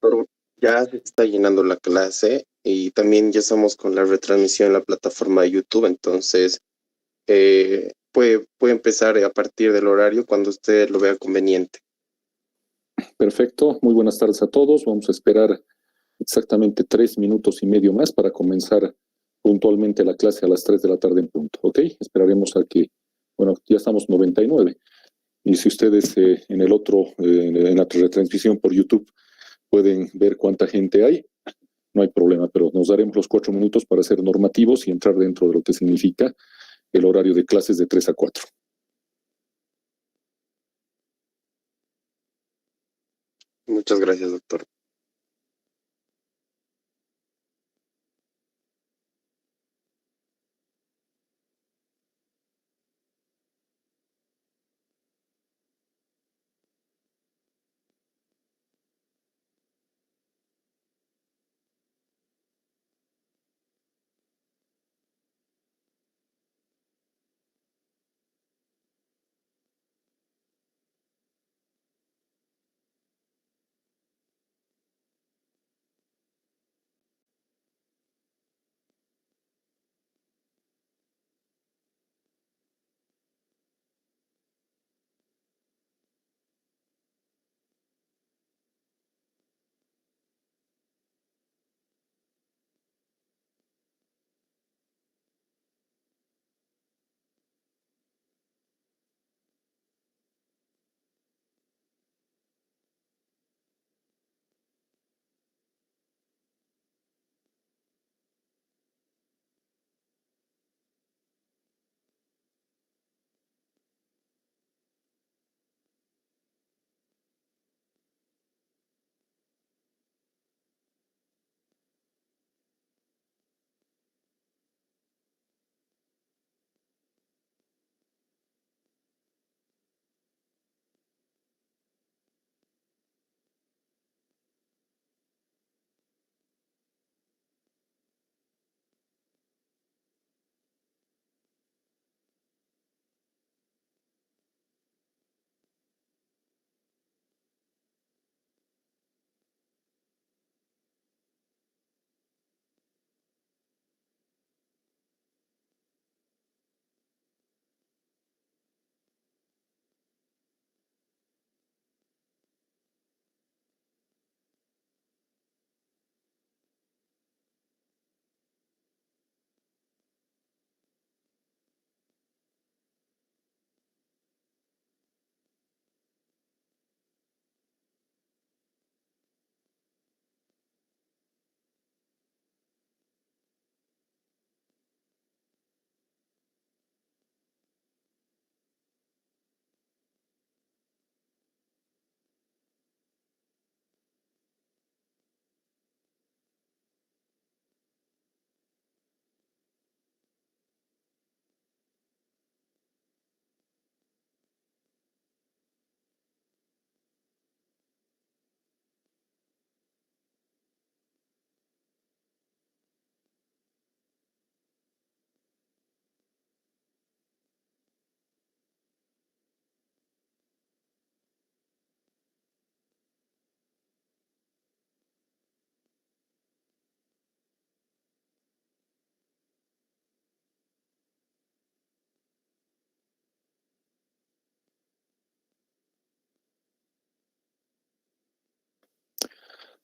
doctor, ya se está llenando la clase y también ya estamos con la retransmisión en la plataforma de YouTube, entonces puede empezar a partir del horario cuando usted lo vea conveniente. Perfecto, muy buenas tardes a todos. Vamos a esperar exactamente 3 minutos y medio más para comenzar puntualmente la clase a las 3 de la tarde en punto, ¿ok? Esperaremos a que, bueno, ya estamos 99. Y si ustedes en la retransmisión por YouTube pueden ver cuánta gente hay, no hay problema, pero nos daremos los 4 minutos para ser normativos y entrar dentro de lo que significa el horario de clases de 3 a 4. Muchas gracias, doctor.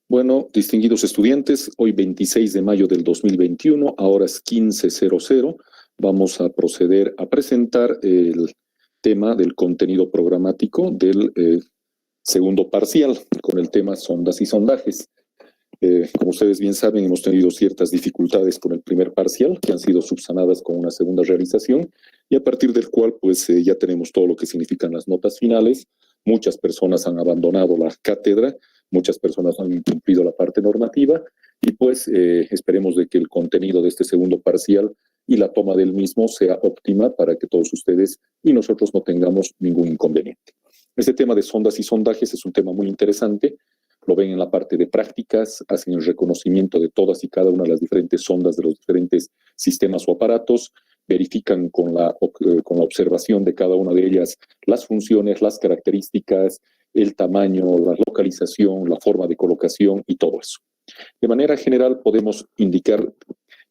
Bueno, distinguidos estudiantes, hoy 26 de mayo del 2021, a horas 15:00, vamos a proceder a presentar el tema del contenido programático del segundo parcial, con el tema sondas y sondajes. Como ustedes bien saben, hemos tenido ciertas dificultades con el primer parcial, que han sido subsanadas con una segunda realización, y a partir del cual, pues, ya tenemos todo lo que significan las notas finales. Muchas personas han abandonado la cátedra, muchas personas han incumplido la parte normativa, y pues esperemos de que el contenido de este segundo parcial y la toma del mismo sea óptima para que todos ustedes y nosotros no tengamos ningún inconveniente. Este tema de sondas y sondajes es un tema muy interesante. Lo ven en la parte de prácticas, hacen el reconocimiento de todas y cada una de las diferentes sondas de los diferentes sistemas o aparatos, verifican con la observación de cada una de ellas las funciones, las características el tamaño, la localización, la forma de colocación y todo eso. De manera general podemos indicar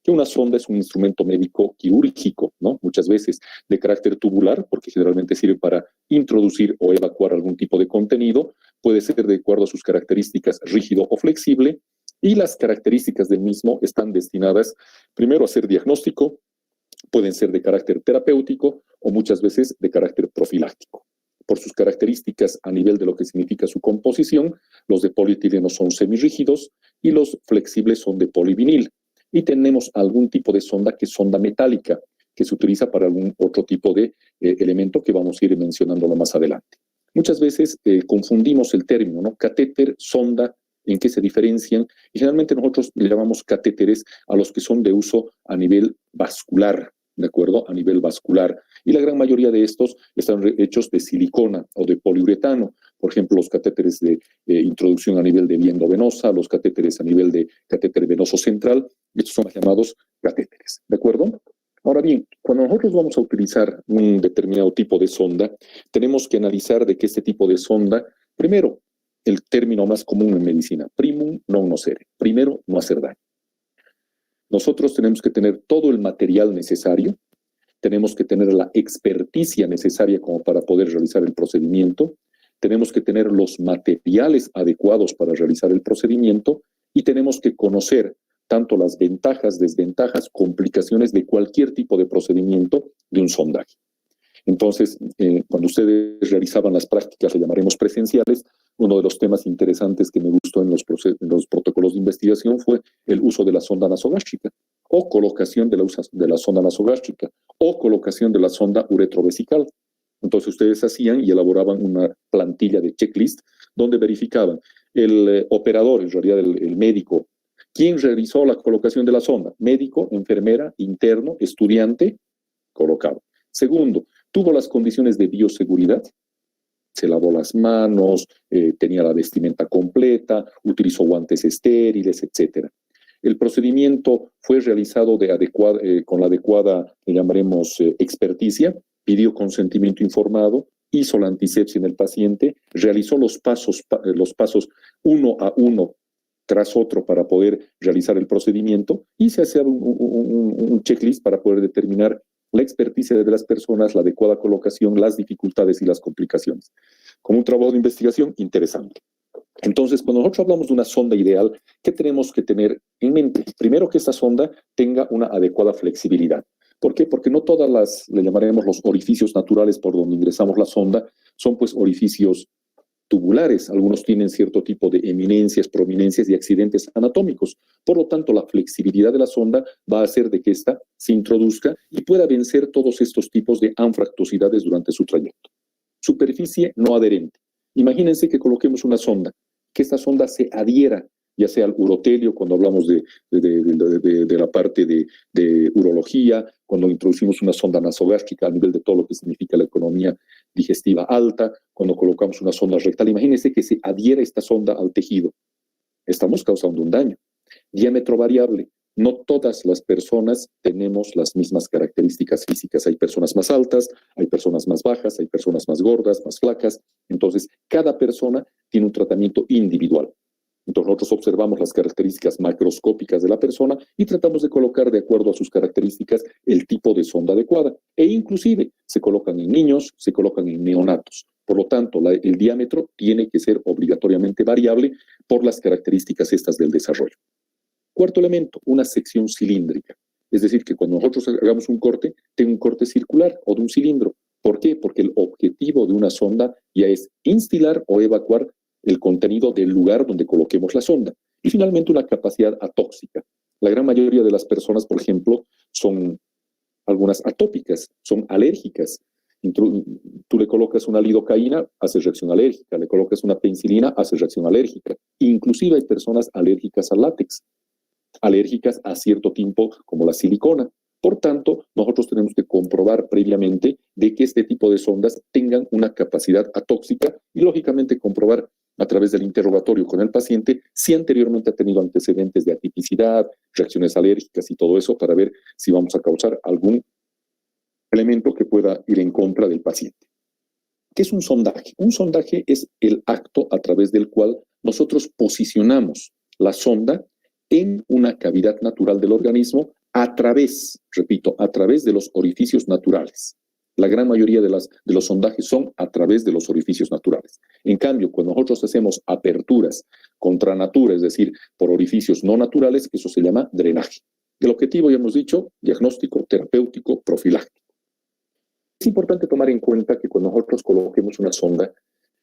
que una sonda es un instrumento médico quirúrgico, ¿no? Muchas veces de carácter tubular, porque generalmente sirve para introducir o evacuar algún tipo de contenido, puede ser de acuerdo a sus características rígido o flexible, y las características del mismo están destinadas primero a ser diagnóstico, pueden ser de carácter terapéutico o muchas veces de carácter profiláctico. Por sus características a nivel de lo que significa su composición, los de polietileno son semirrígidos y los flexibles son de polivinil. Y tenemos algún tipo de sonda que es sonda metálica, que se utiliza para algún otro tipo de elemento que vamos a ir mencionándolo más adelante. Muchas veces confundimos el término, ¿no? Catéter, sonda, ¿en qué se diferencian? Y generalmente nosotros le llamamos catéteres a los que son de uso a nivel vascular, ¿de acuerdo? A nivel vascular. Y la gran mayoría de estos están hechos de silicona o de poliuretano. Por ejemplo, los catéteres de introducción a nivel de vía endovenosa, los catéteres a nivel de catéter venoso central, estos son los llamados catéteres, ¿de acuerdo? Ahora bien, cuando nosotros vamos a utilizar un determinado tipo de sonda, tenemos que analizar de que este tipo de sonda, primero, el término más común en medicina, primum non nocere, primero, no hacer daño. Nosotros tenemos que tener todo el material necesario, tenemos que tener la experticia necesaria como para poder realizar el procedimiento, tenemos que tener los materiales adecuados para realizar el procedimiento y tenemos que conocer tanto las ventajas, desventajas, complicaciones de cualquier tipo de procedimiento de un sondaje. Entonces, cuando ustedes realizaban las prácticas, le llamaremos presenciales, uno de los temas interesantes que me gustó en los protocolos de investigación fue el uso de la sonda nasogástrica o colocación de la sonda nasogástrica o colocación de la sonda uretrovesical. Entonces ustedes hacían y elaboraban una plantilla de checklist donde verificaban el operador, en realidad el médico, quién realizó la colocación de la sonda, médico, enfermera, interno, estudiante, colocado. Segundo, tuvo las condiciones de bioseguridad, se lavó las manos, tenía la vestimenta completa, utilizó guantes estériles, etc. El procedimiento fue realizado con la adecuada, le llamaremos, experticia, pidió consentimiento informado, hizo la antisepsia en el paciente, realizó los pasos uno a uno tras otro para poder realizar el procedimiento y se hacía un checklist para poder determinar la experticia de las personas, la adecuada colocación, las dificultades y las complicaciones. Como un trabajo de investigación interesante. Entonces, cuando nosotros hablamos de una sonda ideal, ¿qué tenemos que tener en mente? Primero, que esta sonda tenga una adecuada flexibilidad. ¿Por qué? Porque no todas le llamaremos los orificios naturales por donde ingresamos la sonda, son pues orificios tubulares. Algunos tienen cierto tipo de eminencias, prominencias y accidentes anatómicos. Por lo tanto, la flexibilidad de la sonda va a hacer de que ésta se introduzca y pueda vencer todos estos tipos de anfractuosidades durante su trayecto. Superficie no adherente. Imagínense que coloquemos una sonda, que esta sonda se adhiera, ya sea al urotelio, cuando hablamos de la parte de urología, cuando introducimos una sonda nasogástrica a nivel de todo lo que significa la economía digestiva alta, cuando colocamos una sonda rectal. Imagínense que se adhiera esta sonda al tejido. Estamos causando un daño. Diámetro variable. No todas las personas tenemos las mismas características físicas. Hay personas más altas, hay personas más bajas, hay personas más gordas, más flacas. Entonces, cada persona tiene un tratamiento individual. Entonces, nosotros observamos las características macroscópicas de la persona y tratamos de colocar de acuerdo a sus características el tipo de sonda adecuada. E inclusive se colocan en niños, se colocan en neonatos. Por lo tanto, el diámetro tiene que ser obligatoriamente variable por las características estas del desarrollo. Cuarto elemento, una sección cilíndrica. Es decir, que cuando nosotros hagamos un corte, tenga un corte circular o de un cilindro. ¿Por qué? Porque el objetivo de una sonda ya es instilar o evacuar el contenido del lugar donde coloquemos la sonda. Y finalmente, una capacidad atóxica. La gran mayoría de las personas, por ejemplo, son algunas atópicas, son alérgicas. Tú le colocas una lidocaína, hace reacción alérgica. Le colocas una penicilina, hace reacción alérgica. Inclusive hay personas alérgicas al látex, alérgicas a cierto tipo como la silicona. Por tanto, nosotros tenemos que comprobar previamente de que este tipo de sondas tengan una capacidad atóxica y, lógicamente, comprobar a través del interrogatorio con el paciente si anteriormente ha tenido antecedentes de atipicidad, reacciones alérgicas y todo eso para ver si vamos a causar algún elemento que pueda ir en contra del paciente. ¿Qué es un sondaje? Un sondaje es el acto a través del cual nosotros posicionamos la sonda en una cavidad natural del organismo a través, repito, a través de los orificios naturales. La gran mayoría de los sondajes son a través de los orificios naturales. En cambio, cuando nosotros hacemos aperturas contra natura, es decir, por orificios no naturales, eso se llama drenaje. El objetivo, ya hemos dicho, diagnóstico, terapéutico, profiláctico. Es importante tomar en cuenta que cuando nosotros coloquemos una sonda,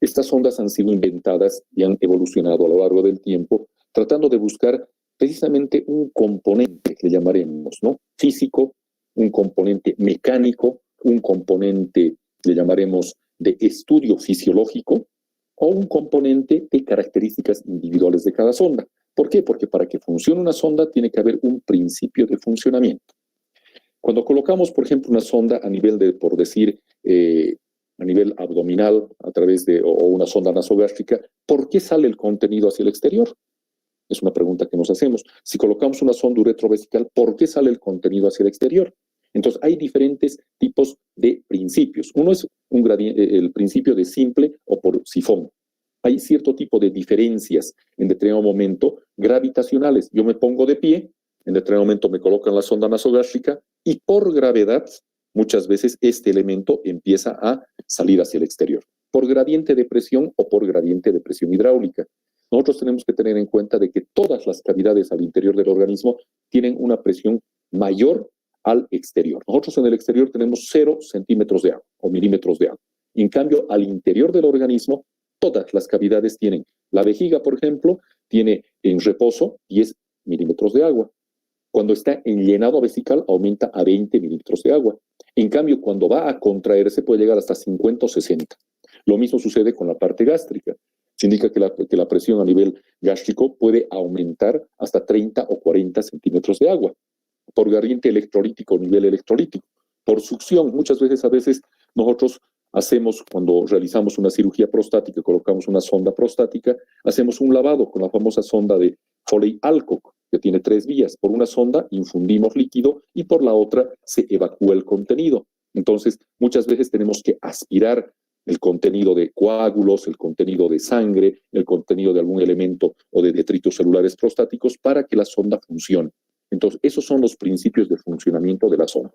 estas sondas han sido inventadas y han evolucionado a lo largo del tiempo, tratando de buscar precisamente un componente, le llamaremos, ¿no? Físico, un componente mecánico, un componente, le llamaremos, de estudio fisiológico, o un componente de características individuales de cada sonda. ¿Por qué? Porque para que funcione una sonda tiene que haber un principio de funcionamiento. Cuando colocamos, por ejemplo, una sonda a nivel de, por decir, a nivel abdominal, a través de, o una sonda nasogástrica, ¿por qué sale el contenido hacia el exterior? Es una pregunta que nos hacemos. Si colocamos una sonda uretrovesical, ¿por qué sale el contenido hacia el exterior? Entonces, hay diferentes tipos de principios. Uno es el principio de simple o por sifón. Hay cierto tipo de diferencias en determinado momento gravitacionales. Yo me pongo de pie, en determinado momento me colocan la sonda nasogástrica y por gravedad, muchas veces este elemento empieza a salir hacia el exterior, por gradiente de presión o por gradiente de presión hidráulica. Nosotros tenemos que tener en cuenta de que todas las cavidades al interior del organismo tienen una presión mayor al exterior. Nosotros en el exterior tenemos 0 centímetros de agua o milímetros de agua. En cambio, al interior del organismo, todas las cavidades tienen. La vejiga, por ejemplo, tiene en reposo 10 milímetros de agua. Cuando está en llenado vesical, aumenta a 20 milímetros de agua. En cambio, cuando va a contraerse, puede llegar hasta 50 o 60. Lo mismo sucede con la parte gástrica. Se indica que la presión a nivel gástrico puede aumentar hasta 30 o 40 centímetros de agua. Por gradiente electrolítico o nivel electrolítico. Por succión, muchas veces nosotros hacemos, cuando realizamos una cirugía prostática, colocamos una sonda prostática, hacemos un lavado con la famosa sonda de Foley-Alcock, que tiene 3 vías. Por una sonda infundimos líquido y por la otra se evacúa el contenido. Entonces, muchas veces tenemos que aspirar el contenido de coágulos, el contenido de sangre, el contenido de algún elemento o de detritos celulares prostáticos para que la sonda funcione. Entonces, esos son los principios de funcionamiento de la sonda.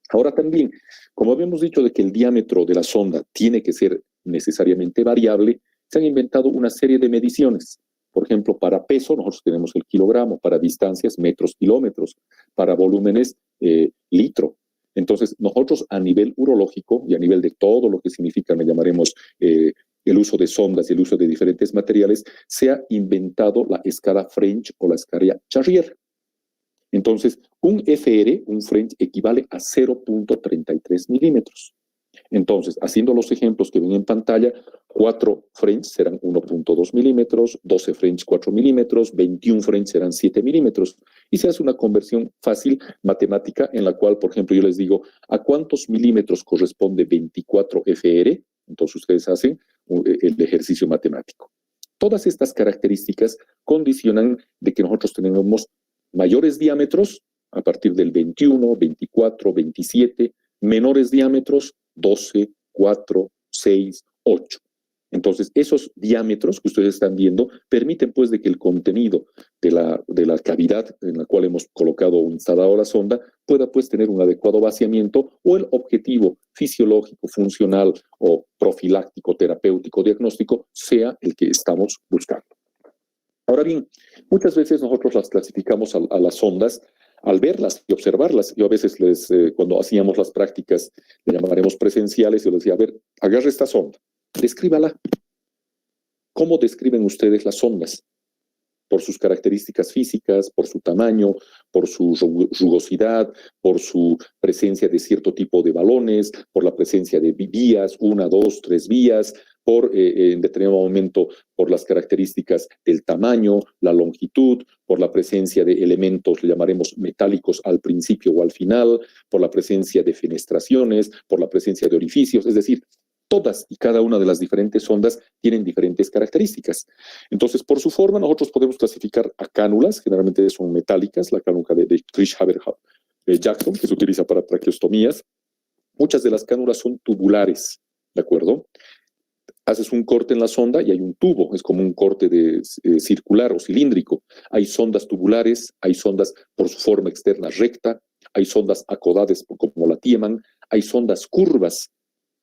Ahora también, como habíamos dicho de que el diámetro de la sonda tiene que ser necesariamente variable, se han inventado una serie de mediciones. Por ejemplo, para peso, nosotros tenemos el kilogramo, para distancias, metros, kilómetros, para volúmenes, litro. Entonces, nosotros a nivel urológico y a nivel de todo lo que significa, le llamaremos el uso de sondas y el uso de diferentes materiales, se ha inventado la escala French o la escala Charrier. Entonces, un FR, un French, equivale a 0.33 milímetros. Entonces, haciendo los ejemplos que ven en pantalla, 4 French serán 1.2 milímetros, 12 French 4 milímetros, 21 French serán 7 milímetros. Y se hace una conversión fácil matemática en la cual, por ejemplo, yo les digo, ¿a cuántos milímetros corresponde 24 FR? Entonces ustedes hacen el ejercicio matemático. Todas estas características condicionan de que nosotros tenemos mayores diámetros a partir del 21, 24, 27, menores diámetros 12, 4, 6, 8. Entonces, esos diámetros que ustedes están viendo permiten pues de que el contenido de la cavidad en la cual hemos colocado o instalado la sonda pueda pues tener un adecuado vaciamiento o el objetivo fisiológico, funcional o profiláctico, terapéutico, diagnóstico sea el que estamos buscando. Ahora bien, muchas veces nosotros las clasificamos a las sondas al verlas y observarlas. Yo a veces cuando hacíamos las prácticas, le llamaremos presenciales, yo les decía, a ver, agarre esta sonda, descríbala. ¿Cómo describen ustedes las sondas? Por sus características físicas, por su tamaño, por su rugosidad, por su presencia de cierto tipo de balones, por la presencia de vías, 1, 2, 3 vías, por en determinado momento por las características del tamaño, la longitud, por la presencia de elementos, le llamaremos metálicos al principio o al final, por la presencia de fenestraciones, por la presencia de orificios, es decir, todas y cada una de las diferentes sondas tienen diferentes características. Entonces, por su forma, nosotros podemos clasificar a cánulas, generalmente son metálicas, la cánula de Frisch-Haber-Jackson, que se utiliza para traqueostomías. Muchas de las cánulas son tubulares ¿de acuerdo? Haces un corte en la sonda y hay un tubo, es como un corte circular o cilíndrico. Hay sondas tubulares, hay sondas por su forma externa recta, hay sondas acodadas como la Tiemann, hay sondas curvas,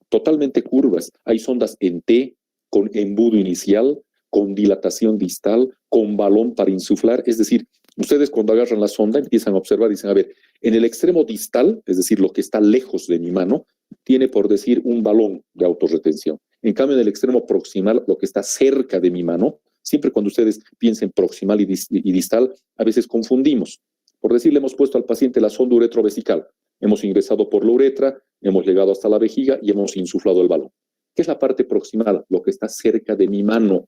totalmente curvas, hay sondas en T, con embudo inicial, con dilatación distal, con balón para insuflar, es decir, ustedes cuando agarran la sonda empiezan a observar y dicen, a ver, en el extremo distal, es decir, lo que está lejos de mi mano, tiene por decir un balón de autorretención. En cambio, en el extremo proximal, lo que está cerca de mi mano, siempre cuando ustedes piensen proximal y distal, a veces confundimos. Por decir, le hemos puesto al paciente la sonda uretrovesical. Hemos ingresado por la uretra, hemos llegado hasta la vejiga y hemos insuflado el balón. ¿Qué es la parte proximal? Lo que está cerca de mi mano.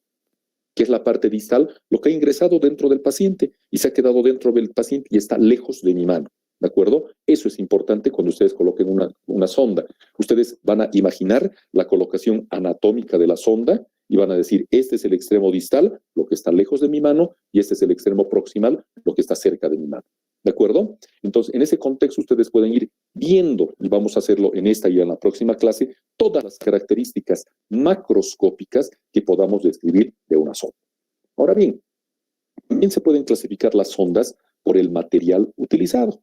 ¿Qué es la parte distal? Lo que ha ingresado dentro del paciente y se ha quedado dentro del paciente y está lejos de mi mano. ¿De acuerdo? Eso es importante cuando ustedes coloquen una sonda. Ustedes van a imaginar la colocación anatómica de la sonda y van a decir, este es el extremo distal, lo que está lejos de mi mano, y este es el extremo proximal, lo que está cerca de mi mano. ¿De acuerdo? Entonces, en ese contexto ustedes pueden ir viendo, y vamos a hacerlo en esta y en la próxima clase, todas las características macroscópicas que podamos describir de una sonda. Ahora bien, también se pueden clasificar las sondas por el material utilizado.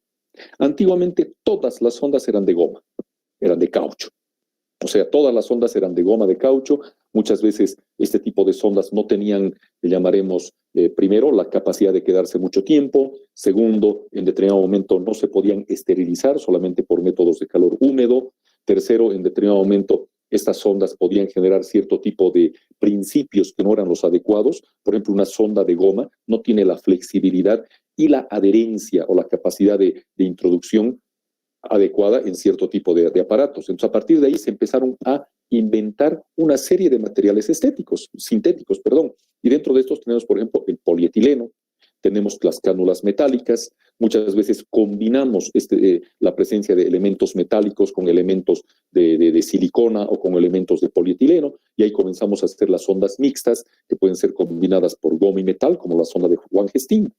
Antiguamente todas las sondas eran de goma, eran de caucho. O sea, todas las sondas eran de goma, de caucho. Muchas veces este tipo de sondas no tenían, le llamaremos, primero, la capacidad de quedarse mucho tiempo. Segundo, en determinado momento no se podían esterilizar solamente por métodos de calor húmedo. Tercero, en determinado momento estas sondas podían generar cierto tipo de principios que no eran los adecuados. Por ejemplo, una sonda de goma no tiene la flexibilidad y la adherencia o la capacidad de introducción adecuada en cierto tipo de aparatos. Entonces, a partir de ahí se empezaron a inventar una serie de materiales sintéticos, y dentro de estos tenemos, por ejemplo, el polietileno, tenemos las cánulas metálicas, muchas veces combinamos la presencia de elementos metálicos con elementos de silicona o con elementos de polietileno, y ahí comenzamos a hacer las sondas mixtas, que pueden ser combinadas por goma y metal, como la sonda de Wangestin.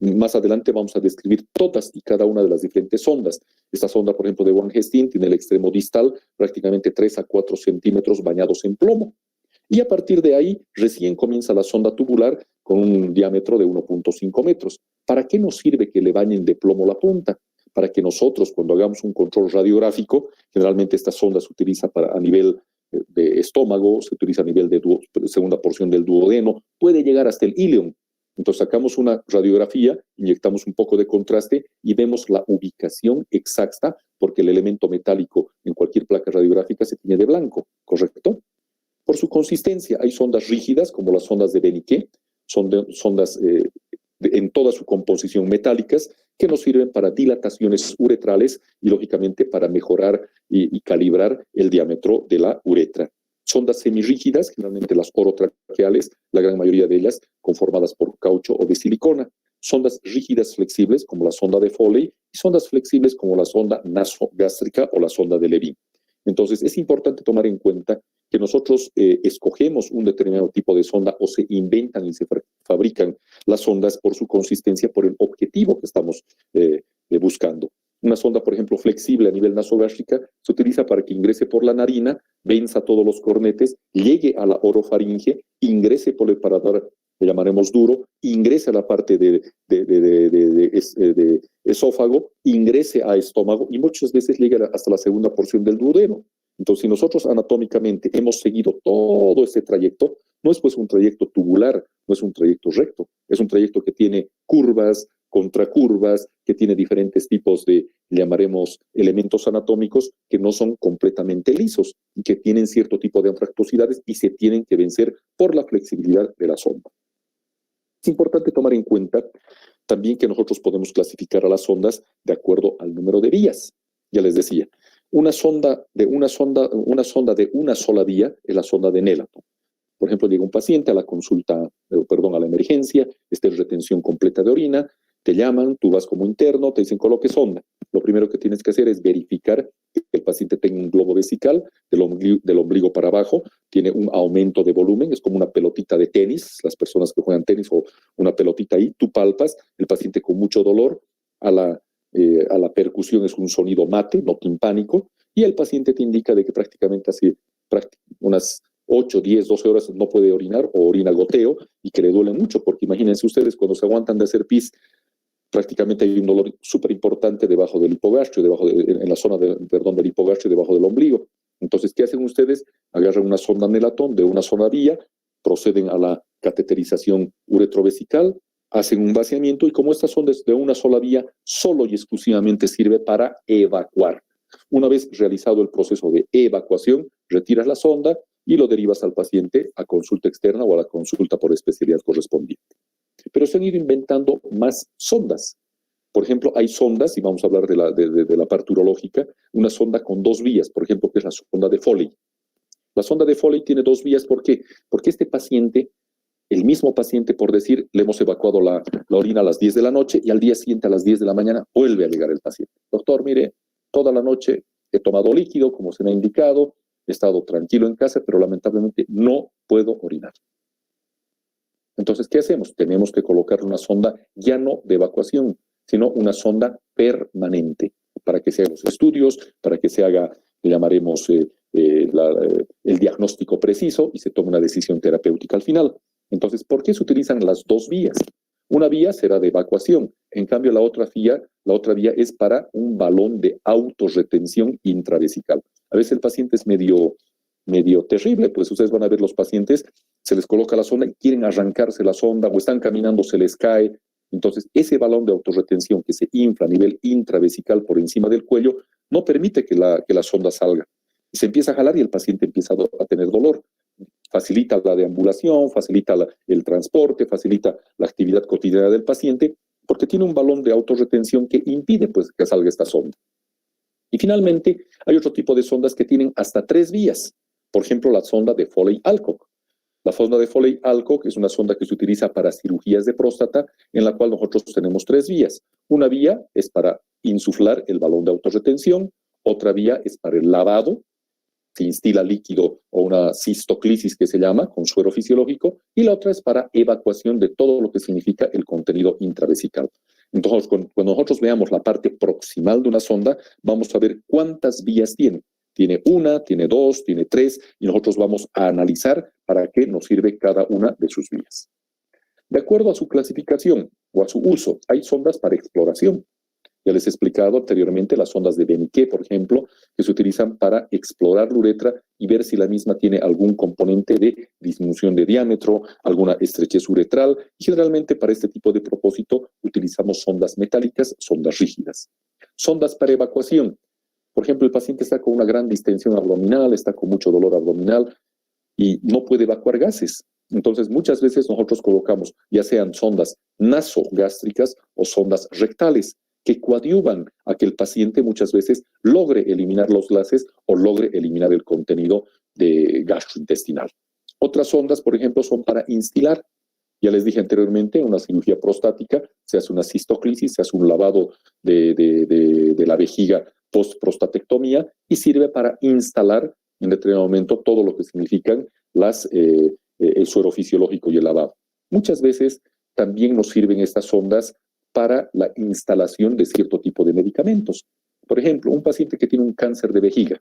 Más adelante vamos a describir todas y cada una de las diferentes sondas. Esta sonda, por ejemplo, de Wangestin tiene el extremo distal prácticamente 3 a 4 centímetros bañados en plomo. Y a partir de ahí recién comienza la sonda tubular con un diámetro de 1.5 metros. ¿Para qué nos sirve que le bañen de plomo la punta? Para que nosotros, cuando hagamos un control radiográfico, generalmente esta sonda se utiliza a nivel de estómago, se utiliza a nivel de segunda porción del duodeno, puede llegar hasta el íleon. Entonces sacamos una radiografía, inyectamos un poco de contraste y vemos la ubicación exacta, porque el elemento metálico en cualquier placa radiográfica se tiñe de blanco, ¿correcto? Por su consistencia, hay sondas rígidas, como las sondas de Beniquet, sondas en toda su composición metálicas, que nos sirven para dilataciones uretrales y, lógicamente, para mejorar y calibrar el diámetro de la uretra. Sondas semirrígidas, generalmente las orotraqueales, la gran mayoría de ellas conformadas por caucho o de silicona. Sondas rígidas flexibles, como la sonda de Foley, y sondas flexibles como la sonda nasogástrica o la sonda de Levin. Entonces, es importante tomar en cuenta que nosotros escogemos un determinado tipo de sonda o se inventan y se fabrican las sondas por su consistencia, por el objetivo que estamos buscando. Una sonda, por ejemplo, flexible a nivel nasogástrica se utiliza para que ingrese por la narina, venza todos los cornetes, llegue a la orofaringe, ingrese por el paladar, le llamaremos duro, ingrese a la parte de esófago, ingrese a estómago y muchas veces llega hasta la segunda porción del duodeno. Entonces, si nosotros anatómicamente hemos seguido todo este trayecto, no es pues un trayecto tubular, no es un trayecto recto, es un trayecto que tiene curvas, contracurvas, que tiene diferentes tipos de, llamaremos, elementos anatómicos que no son completamente lisos y que tienen cierto tipo de anfractuosidades y se tienen que vencer por la flexibilidad de la sonda. Es importante tomar en cuenta también que nosotros podemos clasificar a las sondas de acuerdo al número de vías. Ya les decía, una sonda de una sola vía es la sonda de Nelaton. Por ejemplo, llega un paciente a la a la emergencia, está en retención completa de orina, te llaman, tú vas como interno, te dicen coloque sonda. Lo primero que tienes que hacer es verificar que el paciente tenga un globo vesical del ombligo para abajo, tiene un aumento de volumen, es como una pelotita de tenis, las personas que juegan tenis o una pelotita ahí, tú palpas, el paciente con mucho dolor, a la percusión es un sonido mate, no timpánico, y el paciente te indica de que prácticamente hace unas 8, 10, 12 horas no puede orinar o orina goteo y que le duele mucho, porque imagínense ustedes, cuando se aguantan de hacer pis, prácticamente hay un dolor súper importante debajo del hipogastrio, en la zona del hipogastrio, debajo del ombligo. Entonces, ¿qué hacen ustedes? Agarran una sonda Nelatón de una sola vía, proceden a la cateterización uretrovesical, hacen un vaciamiento y como esta sonda es de una sola vía, solo y exclusivamente sirve para evacuar. Una vez realizado el proceso de evacuación, retiras la sonda y lo derivas al paciente a consulta externa o a la consulta por especialidad correspondiente. Pero se han ido inventando más sondas. Por ejemplo, hay sondas, y vamos a hablar de la parte urológica, una sonda con 2 vías, por ejemplo, que es la sonda de Foley. La sonda de Foley tiene 2 vías, ¿por qué? Porque este paciente, el mismo paciente, por decir, le hemos evacuado la orina a las 10 de la noche y al día siguiente a las 10 de la mañana vuelve a llegar el paciente. Doctor, mire, toda la noche he tomado líquido, como se me ha indicado, he estado tranquilo en casa, pero lamentablemente no puedo orinar. Entonces, ¿qué hacemos? Tenemos que colocar una sonda ya no de evacuación, sino una sonda permanente, para que se hagan los estudios, para que se haga, le llamaremos el diagnóstico preciso y se tome una decisión terapéutica al final. Entonces, ¿por qué se utilizan las 2 vías? Una vía será de evacuación, en cambio la otra vía es para un balón de autorretención intravesical. A veces el paciente es medio terrible, pues ustedes van a ver los pacientes, se les coloca la sonda y quieren arrancarse la sonda o están caminando, se les cae. Entonces, ese balón de autorretención que se infla a nivel intravesical por encima del cuello no permite que la sonda salga. Se empieza a jalar y el paciente empieza a tener dolor. Facilita la deambulación, facilita el transporte, facilita la actividad cotidiana del paciente, porque tiene un balón de autorretención que impide pues, que salga esta sonda. Y finalmente, hay otro tipo de sondas que tienen hasta 3 vías. Por ejemplo, la sonda de Foley-Alcock. La sonda de Foley-Alcock es una sonda que se utiliza para cirugías de próstata, en la cual nosotros tenemos 3 vías. Una vía es para insuflar el balón de autorretención, otra vía es para el lavado, se instila líquido o una cistoclisis que se llama, con suero fisiológico, y la otra es para evacuación de todo lo que significa el contenido intravesical. Entonces, cuando nosotros veamos la parte proximal de una sonda, vamos a ver cuántas vías tiene. Tiene 1, tiene 2, tiene 3, y nosotros vamos a analizar para qué nos sirve cada una de sus vías. De acuerdo a su clasificación o a su uso, hay sondas para exploración. Ya les he explicado anteriormente las sondas de Beniquet, por ejemplo, que se utilizan para explorar la uretra y ver si la misma tiene algún componente de disminución de diámetro, alguna estrechez uretral. Y generalmente para este tipo de propósito utilizamos sondas metálicas, sondas rígidas. Sondas para evacuación. Por ejemplo, el paciente está con una gran distensión abdominal, está con mucho dolor abdominal y no puede evacuar gases. Entonces, muchas veces nosotros colocamos ya sean sondas nasogástricas o sondas rectales, que coadyuvan a que el paciente muchas veces logre eliminar los gases o logre eliminar el contenido gastrointestinal. Otras sondas, por ejemplo, son para instilar. Ya les dije anteriormente, en una cirugía prostática se hace una cistoclisis, se hace un lavado de la vejiga post-prostatectomía y sirve para instalar en determinado momento todo lo que significan el suero fisiológico y el lavado. Muchas veces también nos sirven estas sondas para la instalación de cierto tipo de medicamentos. Por ejemplo, un paciente que tiene un cáncer de vejiga,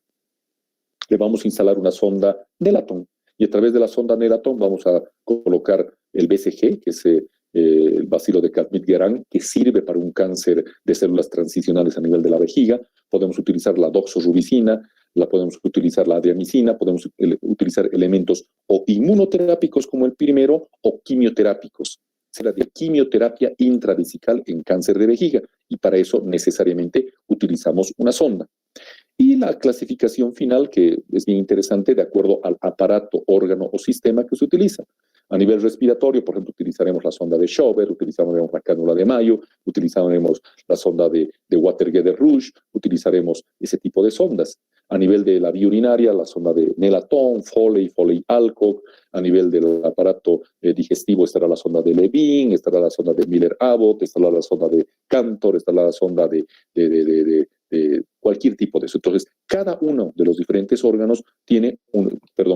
le vamos a instalar una sonda Nelatón y a través de la sonda Nelatón vamos a colocar el BCG, que es el bacilo de Cabrit-Guérin, que sirve para un cáncer de células transicionales a nivel de la vejiga. Podemos utilizar la doxorubicina, podemos utilizar la adriamicina, podemos utilizar elementos o inmunoterápicos como el primero o quimioterápicos. Será de quimioterapia intravesical en cáncer de vejiga y para eso necesariamente utilizamos una sonda. Y la clasificación final, que es bien interesante, de acuerdo al aparato, órgano o sistema que se utiliza. A nivel respiratorio, por ejemplo, utilizaremos la sonda de Schober, utilizaremos la cánula de Mayo, utilizaremos la sonda de Watergueder-Rouge, utilizaremos ese tipo de sondas. A nivel de la vía urinaria, la sonda de Nelatón, Foley, Foley-Alcock. A nivel del aparato digestivo estará la sonda de Levin, estará la sonda de Miller-Abbott, estará la sonda de Cantor, estará la sonda de cualquier tipo de eso. Entonces, cada uno de los diferentes órganos tiene,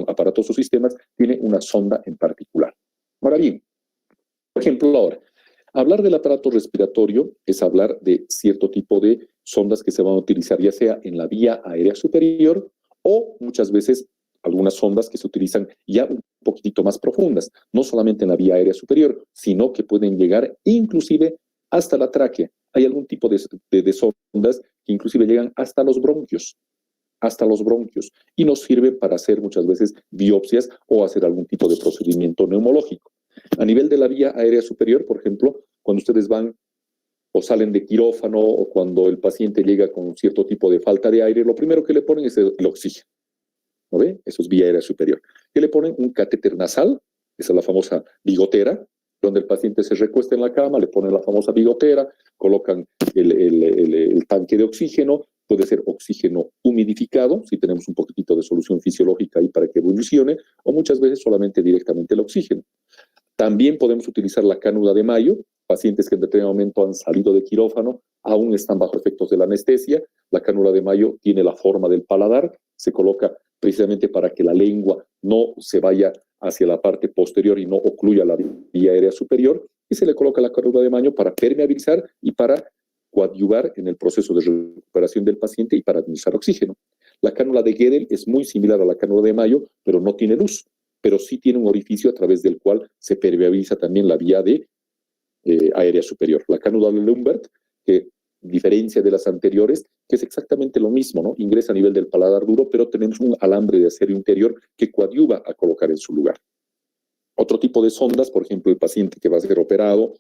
aparatos o sistemas, tiene una sonda en particular. Ahora bien, por ejemplo, ahora, hablar del aparato respiratorio es hablar de cierto tipo de sondas que se van a utilizar ya sea en la vía aérea superior o muchas veces algunas sondas que se utilizan ya un poquitito más profundas, no solamente en la vía aérea superior, sino que pueden llegar inclusive hasta la tráquea. Hay algún tipo de sondas que inclusive llegan hasta los bronquios, y nos sirven para hacer muchas veces biopsias o hacer algún tipo de procedimiento neumológico. A nivel de la vía aérea superior, por ejemplo, cuando ustedes van o salen de quirófano o cuando el paciente llega con cierto tipo de falta de aire, lo primero que le ponen es el oxígeno. ¿No ve? Eso es vía aérea superior. Que le ponen un catéter nasal, esa es la famosa bigotera, donde el paciente se recuesta en la cama, le ponen la famosa bigotera, colocan el tanque de oxígeno, puede ser oxígeno humidificado, si tenemos un poquitito de solución fisiológica ahí para que evolucione, o muchas veces solamente directamente el oxígeno. También podemos utilizar la cánula de Mayo, pacientes que en determinado momento han salido de quirófano, aún están bajo efectos de la anestesia. La cánula de Mayo tiene la forma del paladar, se coloca precisamente para que la lengua no se vaya hacia la parte posterior y no ocluya la vía aérea superior, y se le coloca la cánula de Mayo para permeabilizar y para coadyuvar en el proceso de recuperación del paciente y para administrar oxígeno. La cánula de Guedel es muy similar a la cánula de Mayo, pero no tiene luz, pero sí tiene un orificio a través del cual se permeabiliza también la vía de aérea superior. La cánula de Lambert, que diferencia de las anteriores, que es exactamente lo mismo, ¿no? Ingresa a nivel del paladar duro, pero tenemos un alambre de acero interior que coadyuva a colocar en su lugar. Otro tipo de sondas, por ejemplo, el paciente que va a ser operado,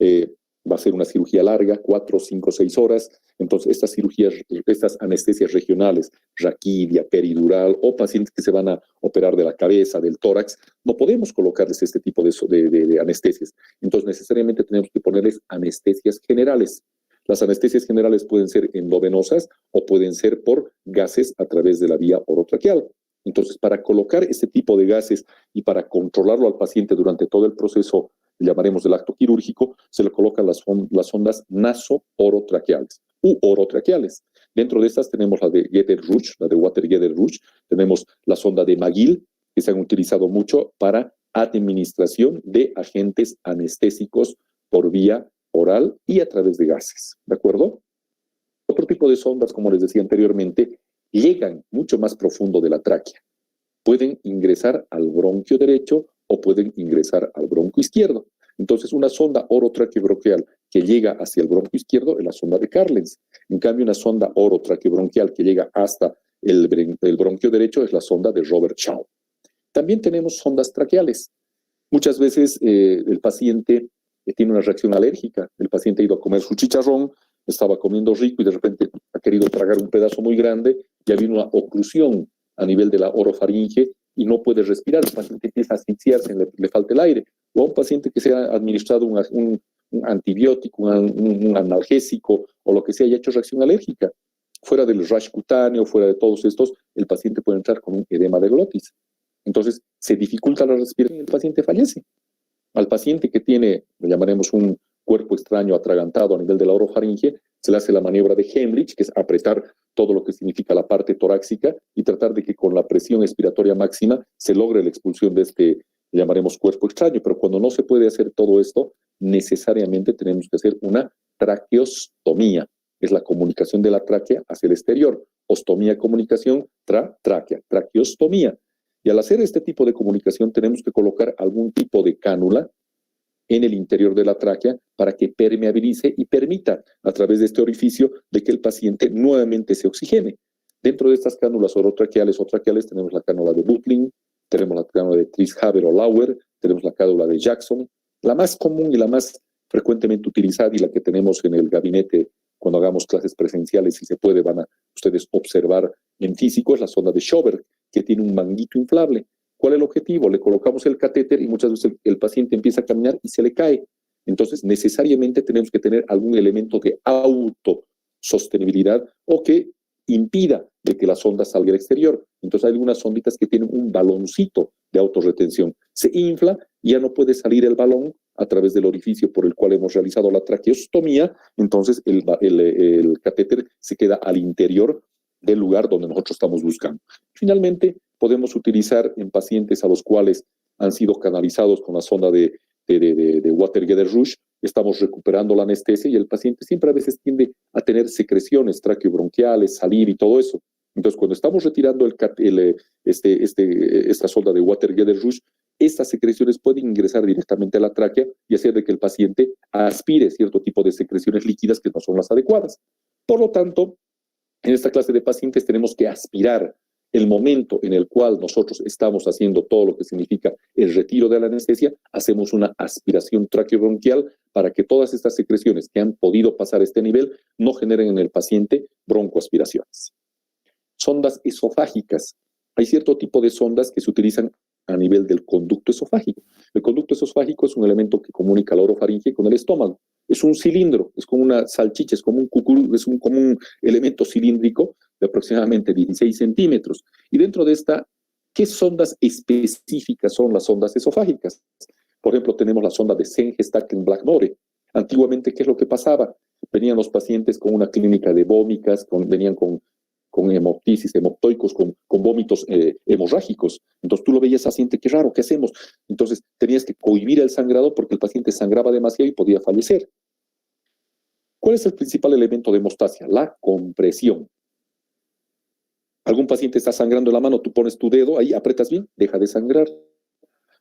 va a ser una cirugía larga, 4, 5, 6 horas. Entonces, estas cirugías, estas anestesias regionales, raquidia, peridural, o pacientes que se van a operar de la cabeza, del tórax, no podemos colocarles este tipo de anestesias. Entonces, necesariamente tenemos que ponerles anestesias generales. Las anestesias generales pueden ser endovenosas o pueden ser por gases a través de la vía orotraqueal. Entonces, para colocar este tipo de gases y para controlarlo al paciente durante todo el proceso, llamaremos del acto quirúrgico, se le colocan las sondas naso-orotraqueales u orotraqueales. Dentro de estas tenemos la de Guedel-Rouge, la de Water-Guedel-Rouge, tenemos la sonda de McGill, que se han utilizado mucho para administración de agentes anestésicos por vía oral y a través de gases, ¿de acuerdo? Otro tipo de sondas, como les decía anteriormente, llegan mucho más profundo de la tráquea. Pueden ingresar al bronquio derecho o pueden ingresar al bronquio izquierdo. Entonces, una sonda orotraqueobronquial que llega hacia el bronquio izquierdo es la sonda de Carlens. En cambio, una sonda orotraqueobronquial que llega hasta el bronquio derecho es la sonda de Robert Shaw. También tenemos sondas traqueales. Muchas veces el paciente tiene una reacción alérgica. El paciente ha ido a comer su chicharrón, estaba comiendo rico y de repente ha querido tragar un pedazo muy grande, ya vino una oclusión a nivel de la orofaringe y no puede respirar. El paciente empieza a asfixiarse, le falta el aire. O a un paciente que se ha administrado un antibiótico, un analgésico o lo que sea y ha hecho reacción alérgica. Fuera del rash cutáneo, fuera de todos estos, el paciente puede entrar con un edema de glotis. Entonces, se dificulta la respiración y el paciente fallece. Al paciente que tiene, le llamaremos un cuerpo extraño atragantado a nivel de la orofaringe, se le hace la maniobra de Hemlich, que es apretar todo lo que significa la parte torácica y tratar de que con la presión expiratoria máxima se logre la expulsión de este, le llamaremos cuerpo extraño. Pero cuando no se puede hacer todo esto, necesariamente tenemos que hacer una traqueostomía. Es la comunicación de la tráquea hacia el exterior. Ostomía, comunicación, tráquea, traqueostomía. Y al hacer este tipo de comunicación tenemos que colocar algún tipo de cánula en el interior de la tráquea para que permeabilice y permita a través de este orificio de que el paciente nuevamente se oxigene. Dentro de estas cánulas orotraqueales o traqueales tenemos la cánula de Butling, tenemos la cánula de Tris-Haber o Lauer, tenemos la cánula de Jackson. La más común y la más frecuentemente utilizada y la que tenemos en el gabinete cuando hagamos clases presenciales, si se puede, van a ustedes observar en físico, es la sonda de Schoberg, que tiene un manguito inflable. ¿Cuál es el objetivo? Le colocamos el catéter y muchas veces el paciente empieza a caminar y se le cae. Entonces, necesariamente tenemos que tener algún elemento de autosostenibilidad o que impida de que la sonda salga al exterior. Entonces, hay algunas sonditas que tienen un baloncito de autorretención. Se infla y ya no puede salir el balón a través del orificio por el cual hemos realizado la traqueostomía. Entonces, el catéter se queda al interior del lugar donde nosotros estamos buscando. Finalmente, podemos utilizar en pacientes a los cuales han sido canalizados con la sonda de Water-Guedel-Rouge, estamos recuperando la anestesia y el paciente siempre a veces tiende a tener secreciones traqueobronquiales, salir y todo eso. Entonces, cuando estamos retirando esta sonda de Water-Gather-Rush, estas secreciones pueden ingresar directamente a la tráquea y hacer de que el paciente aspire cierto tipo de secreciones líquidas que no son las adecuadas. Por lo tanto, en esta clase de pacientes tenemos que aspirar el momento en el cual nosotros estamos haciendo todo lo que significa el retiro de la anestesia, hacemos una aspiración traqueobronquial para que todas estas secreciones que han podido pasar este nivel no generen en el paciente broncoaspiraciones. Sondas esofágicas. Hay cierto tipo de sondas que se utilizan a nivel del conducto esofágico. El conducto esofágico es un elemento que comunica la orofaringe con el estómago. Es un cilindro, es como una salchicha, es como un cucurú, es como un elemento cilíndrico de aproximadamente 16 centímetros. Y dentro de esta, ¿qué sondas específicas son las sondas esofágicas? Por ejemplo, tenemos la sonda de Sengestacken-Blackmore. Antiguamente, ¿qué es lo que pasaba? Venían los pacientes con una clínica de vómicas, venían con hemoptisis, hemoptoicos, con vómitos hemorrágicos. Entonces tú lo veías paciente, qué raro, ¿qué hacemos? Entonces tenías que cohibir el sangrado porque el paciente sangraba demasiado y podía fallecer. ¿Cuál es el principal elemento de hemostasia? La compresión. Algún paciente está sangrando en la mano, tú pones tu dedo, ahí apretas bien, deja de sangrar.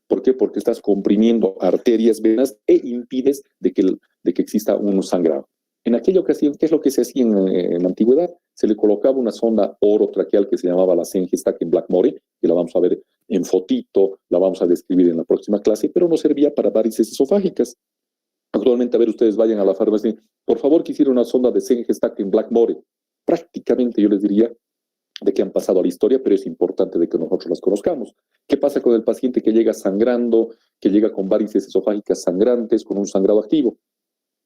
¿Por qué? Porque estás comprimiendo arterias, venas e impides de que exista un sangrado. En aquella ocasión, ¿qué es lo que se hacía en la antigüedad? Se le colocaba una sonda orotraqueal que se llamaba la Sengestacken-Blackmore, que la vamos a ver en fotito, la vamos a describir en la próxima clase, pero no servía para varices esofágicas. Actualmente, a ver, ustedes vayan a la farmacia, por favor, quisiera una sonda de Sengestacken-Blackmore. Prácticamente yo les diría de que han pasado a la historia, pero es importante de que nosotros las conozcamos. ¿Qué pasa con el paciente que llega sangrando, que llega con varices esofágicas sangrantes, con un sangrado activo?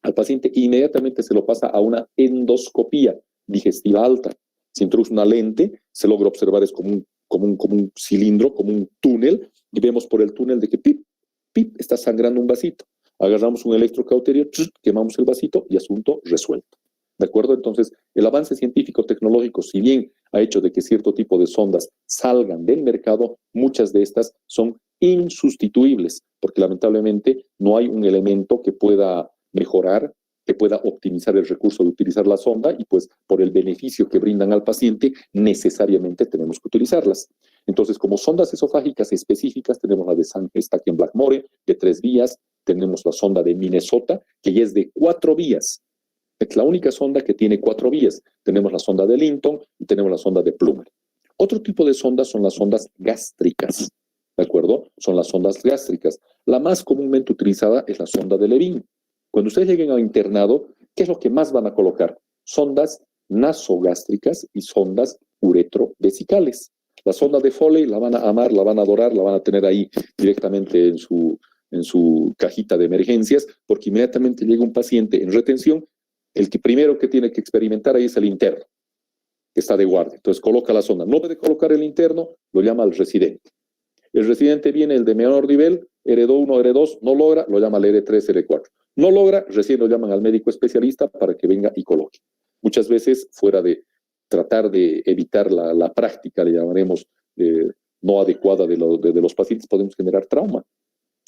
Al paciente inmediatamente se lo pasa a una endoscopía digestiva alta. Se introduce una lente, se logra observar, es como un cilindro, como un túnel, y vemos por el túnel de que pip, pip, está sangrando un vasito. Agarramos un electrocauterio, quemamos el vasito y asunto resuelto. ¿De acuerdo? Entonces, el avance científico-tecnológico, si bien ha hecho de que cierto tipo de sondas salgan del mercado, muchas de estas son insustituibles, porque lamentablemente no hay un elemento que pueda mejorar, que pueda optimizar el recurso de utilizar la sonda y pues por el beneficio que brindan al paciente necesariamente tenemos que utilizarlas. Entonces, como sondas esofágicas específicas, tenemos la de Sengestacken-Blackmore de 3 vías, tenemos la sonda de Minnesota que ya es de 4 vías. Es la única sonda que tiene 4 vías. Tenemos la sonda de Linton y tenemos la sonda de Plummer. Otro tipo de sondas son las sondas gástricas, ¿de acuerdo? Son las sondas gástricas. La más comúnmente utilizada es la sonda de Levin. Cuando ustedes lleguen al internado, ¿qué es lo que más van a colocar? Sondas nasogástricas y sondas uretrovesicales. La sonda de Foley la van a amar, la van a adorar, la van a tener ahí directamente en su cajita de emergencias, porque inmediatamente llega un paciente en retención, el que primero que tiene que experimentar ahí es el interno, que está de guardia. Entonces coloca la sonda. No puede colocar el interno, lo llama el residente. El residente viene, el de menor nivel, R1, R2, no logra, lo llama el R3, R4. No logra, recién lo llaman al médico especialista para que venga y coloque. Muchas veces, fuera de tratar de evitar la práctica, le llamaremos no adecuada de los pacientes, podemos generar trauma.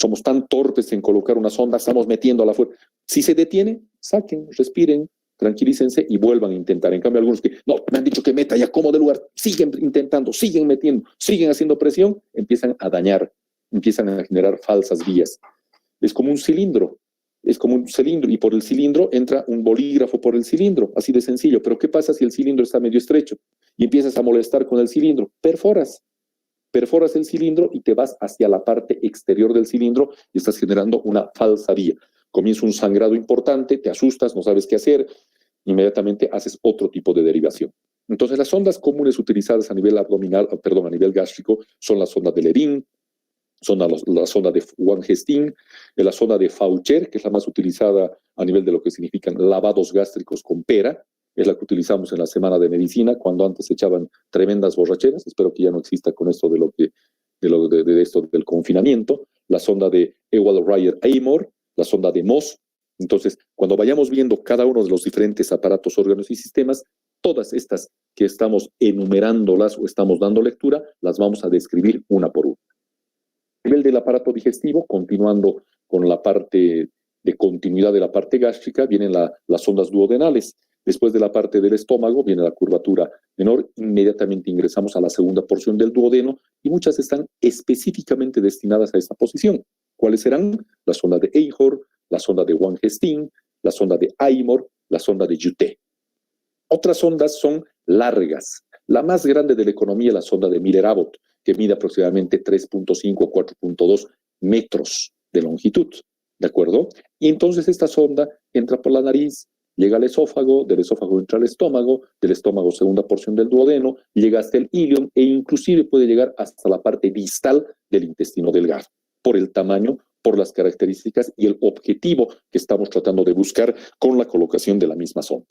Somos tan torpes en colocar una sonda, estamos metiendo a la fuerza. Si se detiene, saquen, respiren, tranquilícense y vuelvan a intentar. En cambio, algunos que, no, me han dicho que meta, ya como de lugar, siguen intentando, siguen metiendo, siguen haciendo presión, empiezan a dañar, empiezan a generar falsas vías. Es como un cilindro, y por el cilindro entra un bolígrafo por el cilindro, así de sencillo. Pero ¿qué pasa si el cilindro está medio estrecho y empiezas a molestar con el cilindro? Perforas el cilindro y te vas hacia la parte exterior del cilindro y estás generando una falsa vía. Comienza un sangrado importante, te asustas, no sabes qué hacer, inmediatamente haces otro tipo de derivación. Entonces, las sondas comunes utilizadas a nivel a nivel gástrico son las sondas de Levin, son la sonda de Van Helsing, la sonda de Faucher, que es la más utilizada a nivel de lo que significan lavados gástricos con pera, es la que utilizamos en la semana de medicina, cuando antes se echaban tremendas borracheras. Espero que ya no exista con esto de esto del confinamiento. La sonda de Ewald Ryer Amor, la sonda de Moss. Entonces, cuando vayamos viendo cada uno de los diferentes aparatos, órganos y sistemas, todas estas que estamos enumerándolas o estamos dando lectura, las vamos a describir una por una. A nivel del aparato digestivo, continuando con la parte de continuidad de la parte gástrica, vienen las sondas duodenales. Después de la parte del estómago viene la curvatura menor, inmediatamente ingresamos a la segunda porción del duodeno y muchas están específicamente destinadas a esa posición. ¿Cuáles serán? La sonda de Eichhorn, la sonda de Wangestin, la sonda de Eymore, la sonda de Jutte. Otras sondas son largas. La más grande de la economía es la sonda de Miller-Abbott, que mide aproximadamente 3.5 o 4.2 metros de longitud, ¿de acuerdo? Y entonces esta sonda entra por la nariz, llega al esófago, del esófago entra al estómago, del estómago segunda porción del duodeno, llega hasta el ilion e inclusive puede llegar hasta la parte distal del intestino delgado, por el tamaño, por las características y el objetivo que estamos tratando de buscar con la colocación de la misma sonda.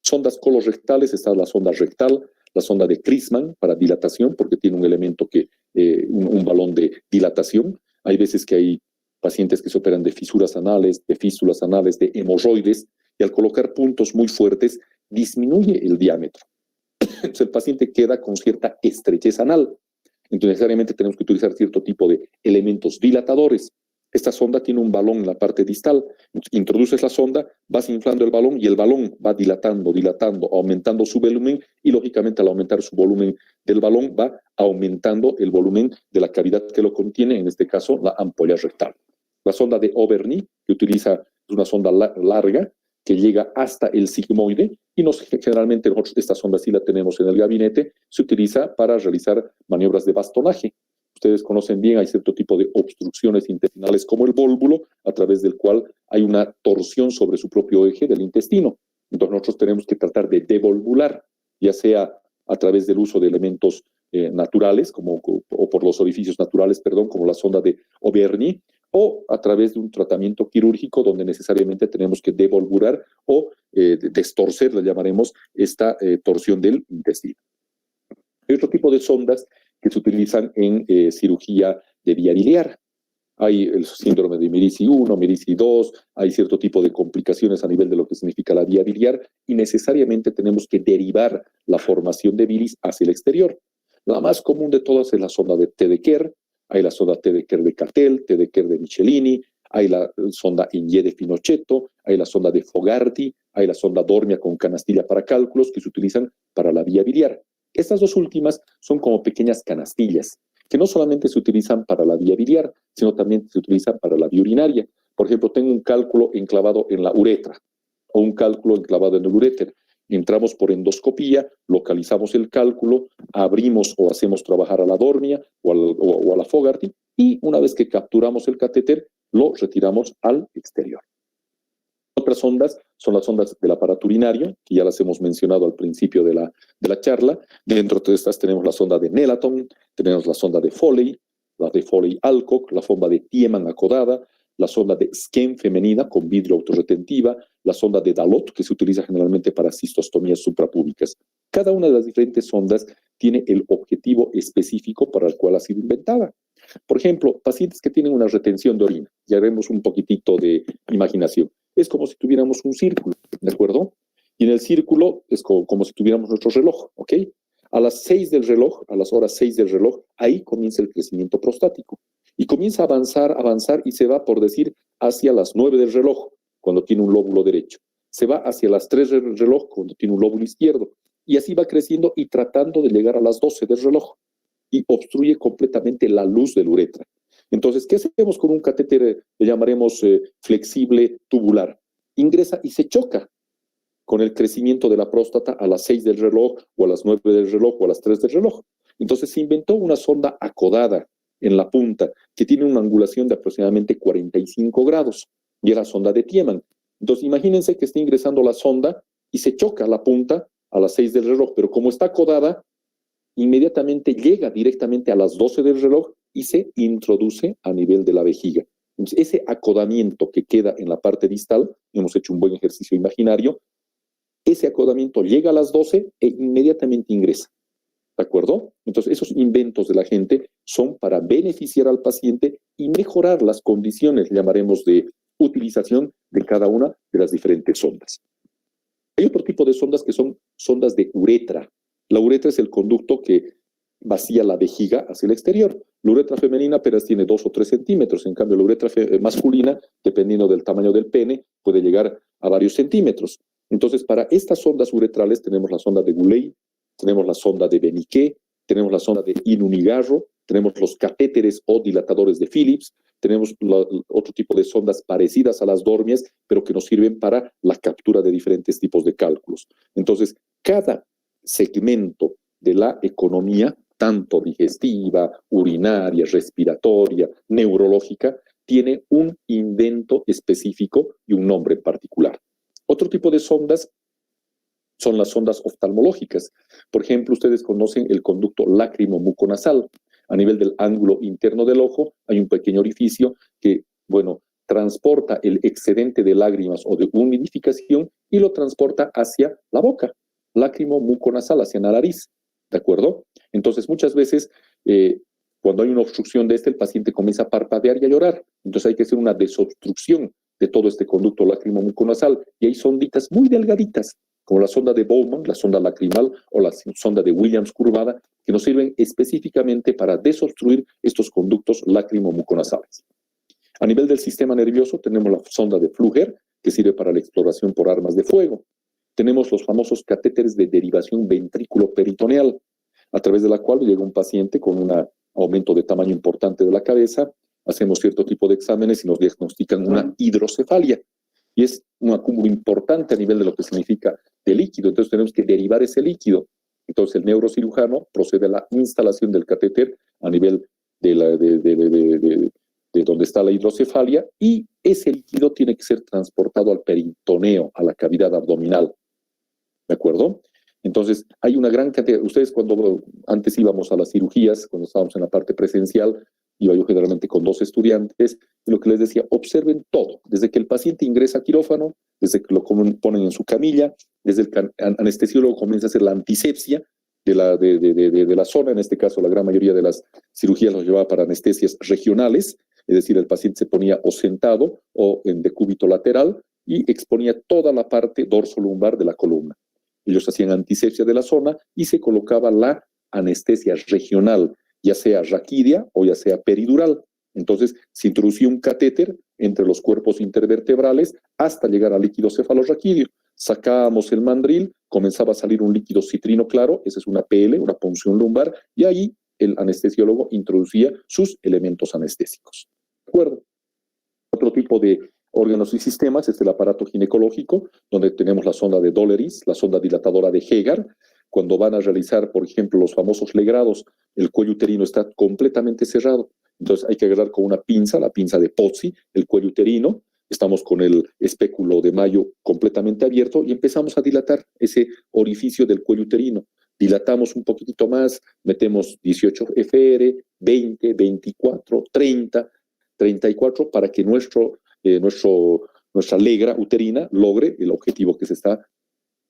Sondas colorectales, está la sonda rectal, la sonda de Christmann para dilatación, porque tiene un elemento un balón de dilatación. Hay veces que hay pacientes que se operan de fisuras anales, de fístulas anales, de hemorroides, y al colocar puntos muy fuertes, disminuye el diámetro. Entonces el paciente queda con cierta estrechez anal. Entonces necesariamente tenemos que utilizar cierto tipo de elementos dilatadores. Esta sonda tiene un balón en la parte distal. Introduces la sonda, vas inflando el balón y el balón va dilatando, aumentando su volumen y lógicamente al aumentar su volumen del balón va aumentando el volumen de la cavidad que lo contiene, en este caso la ampolla rectal. La sonda de Overny, que utiliza una sonda larga que llega hasta el sigmoide y generalmente nosotros esta sonda sí la tenemos en el gabinete, se utiliza para realizar maniobras de bastonaje. Ustedes conocen bien, hay cierto tipo de obstrucciones intestinales como el vólvulo, a través del cual hay una torsión sobre su propio eje del intestino. Entonces nosotros tenemos que tratar de devolvular, ya sea a través del uso de elementos naturales, o por los orificios naturales, como la sonda de Overny, o a través de un tratamiento quirúrgico donde necesariamente tenemos que devolvular o destorcer, le llamaremos, esta torsión del intestino. Hay otro tipo de sondas que se utilizan en cirugía de vía biliar. Hay el síndrome de Merici 1, Merici 2, hay cierto tipo de complicaciones a nivel de lo que significa la vía biliar y necesariamente tenemos que derivar la formación de bilis hacia el exterior. La más común de todas es la sonda de Tedeker, hay la sonda Tedeker de Cattell, Tedeker de Michelini, hay la sonda Inge de Finochetto, hay la sonda de Fogarty, hay la sonda Dormia con canastilla para cálculos que se utilizan para la vía biliar. Estas dos últimas son como pequeñas canastillas que no solamente se utilizan para la vía biliar, sino también se utilizan para la vía urinaria. Por ejemplo, tengo un cálculo enclavado en la uretra o un cálculo enclavado en el uréter. Entramos por endoscopía, localizamos el cálculo, abrimos o hacemos trabajar a la Dormia o a la Fogarty y una vez que capturamos el catéter, lo retiramos al exterior. Otras sondas son las sondas del aparato urinario, que ya las hemos mencionado al principio de la charla. Dentro de estas tenemos la sonda de Nelaton, tenemos la sonda de Foley, la de Foley-Alcock, la sonda de Tiemann acodada, la sonda de Skene femenina con vidrio autorretentiva, la sonda de Dalot, que se utiliza generalmente para cistostomías suprapúbicas. Cada una de las diferentes sondas tiene el objetivo específico para el cual ha sido inventada. Por ejemplo, pacientes que tienen una retención de orina, ya haremos un poquitito de imaginación. Es como si tuviéramos un círculo, ¿de acuerdo? Y en el círculo es como si tuviéramos nuestro reloj, ¿ok? A las 6 del reloj, a las horas 6 del reloj, ahí comienza el crecimiento prostático. Y comienza a avanzar y se va, por decir, hacia las 9 del reloj, cuando tiene un lóbulo derecho. Se va hacia las 3 del reloj, cuando tiene un lóbulo izquierdo. Y así va creciendo y tratando de llegar a las 12 del reloj. Y obstruye completamente la luz del uretra. Entonces, ¿qué hacemos con un catéter, le llamaremos flexible tubular? Ingresa y se choca con el crecimiento de la próstata a las 6 del reloj, o a las 9 del reloj, o a las 3 del reloj. Entonces se inventó una sonda acodada en la punta, que tiene una angulación de aproximadamente 45 grados, y es la sonda de Tiemann. Entonces imagínense que está ingresando la sonda y se choca la punta a las 6 del reloj, pero como está acodada, inmediatamente llega directamente a las 12 del reloj y se introduce a nivel de la vejiga. Entonces, ese acodamiento que queda en la parte distal, hemos hecho un buen ejercicio imaginario, ese acodamiento llega a las 12 e inmediatamente ingresa. ¿De acuerdo? Entonces, esos inventos de la gente son para beneficiar al paciente y mejorar las condiciones, llamaremos, de utilización de cada una de las diferentes sondas. Hay otro tipo de sondas que son sondas de uretra. La uretra es el conducto que vacía la vejiga hacia el exterior. La uretra femenina apenas tiene 2 o 3 centímetros. En cambio, la uretra masculina, dependiendo del tamaño del pene, puede llegar a varios centímetros. Entonces, para estas sondas uretrales tenemos la sonda de Goulet, tenemos la sonda de Beniqué, tenemos la sonda de Inunigarro, tenemos los catéteres o dilatadores de Phillips, tenemos otro tipo de sondas parecidas a las Dormies, pero que nos sirven para la captura de diferentes tipos de cálculos. Entonces, cada segmento de la economía, tanto digestiva, urinaria, respiratoria, neurológica, tiene un invento específico y un nombre en particular. Otro tipo de sondas son las sondas oftalmológicas. Por ejemplo, ustedes conocen el conducto lácrimo-muconasal. A nivel del ángulo interno del ojo hay un pequeño orificio que, bueno, transporta el excedente de lágrimas o de humidificación y lo transporta hacia la boca, lácrimo-muconasal, hacia la nariz, ¿de acuerdo? Entonces, muchas veces, cuando hay una obstrucción de el paciente comienza a parpadear y a llorar. Entonces hay que hacer una desobstrucción de todo este conducto lácrimo-muconasal y hay sonditas muy delgaditas, como la sonda de Bowman, la sonda lacrimal o la sonda de Williams curvada, que nos sirven específicamente para desobstruir estos conductos lácrimo-muconasales. A nivel del sistema nervioso tenemos la sonda de Fluger, que sirve para la exploración por armas de fuego. Tenemos los famosos catéteres de derivación ventrículo-peritoneal, a través de la cual llega un paciente con un aumento de tamaño importante de la cabeza, hacemos cierto tipo de exámenes y nos diagnostican una hidrocefalia. Y es un acúmulo importante a nivel de lo que significa de líquido. Entonces tenemos que derivar ese líquido. Entonces el neurocirujano procede a la instalación del catéter a nivel de donde está la hidrocefalia y ese líquido tiene que ser transportado al peritoneo, a la cavidad abdominal. ¿De acuerdo? Entonces hay una gran cantidad. Ustedes cuando antes íbamos a las cirugías, cuando estábamos en la parte presencial, iba yo generalmente con 2 estudiantes, y lo que les decía, observen todo, desde que el paciente ingresa a quirófano, desde que lo ponen en su camilla, desde el anestesiólogo comienza a hacer la antisepsia de la zona, en este caso la gran mayoría de las cirugías los llevaba para anestesias regionales, es decir, el paciente se ponía o sentado o en decúbito lateral y exponía toda la parte dorsolumbar de la columna. Ellos hacían antisepsia de la zona y se colocaba la anestesia regional, ya sea raquídea o ya sea peridural. Entonces, se introducía un catéter entre los cuerpos intervertebrales hasta llegar al líquido cefalorraquídeo. Sacábamos el mandril, comenzaba a salir un líquido citrino claro, esa es una PL, una punción lumbar, y ahí el anestesiólogo introducía sus elementos anestésicos. ¿De acuerdo? Otro tipo de órganos y sistemas es el aparato ginecológico, donde tenemos la sonda de Dolleris, la sonda dilatadora de Hegar. Cuando van a realizar, por ejemplo, los famosos legrados, el cuello uterino está completamente cerrado. Entonces hay que agarrar con una pinza, la pinza de Pozzi, el cuello uterino. Estamos con el espéculo de Mayo completamente abierto y empezamos a dilatar ese orificio del cuello uterino. Dilatamos un poquitito más, metemos 18 FR, 20, 24, 30, 34 para que nuestra legra uterina logre el objetivo que se está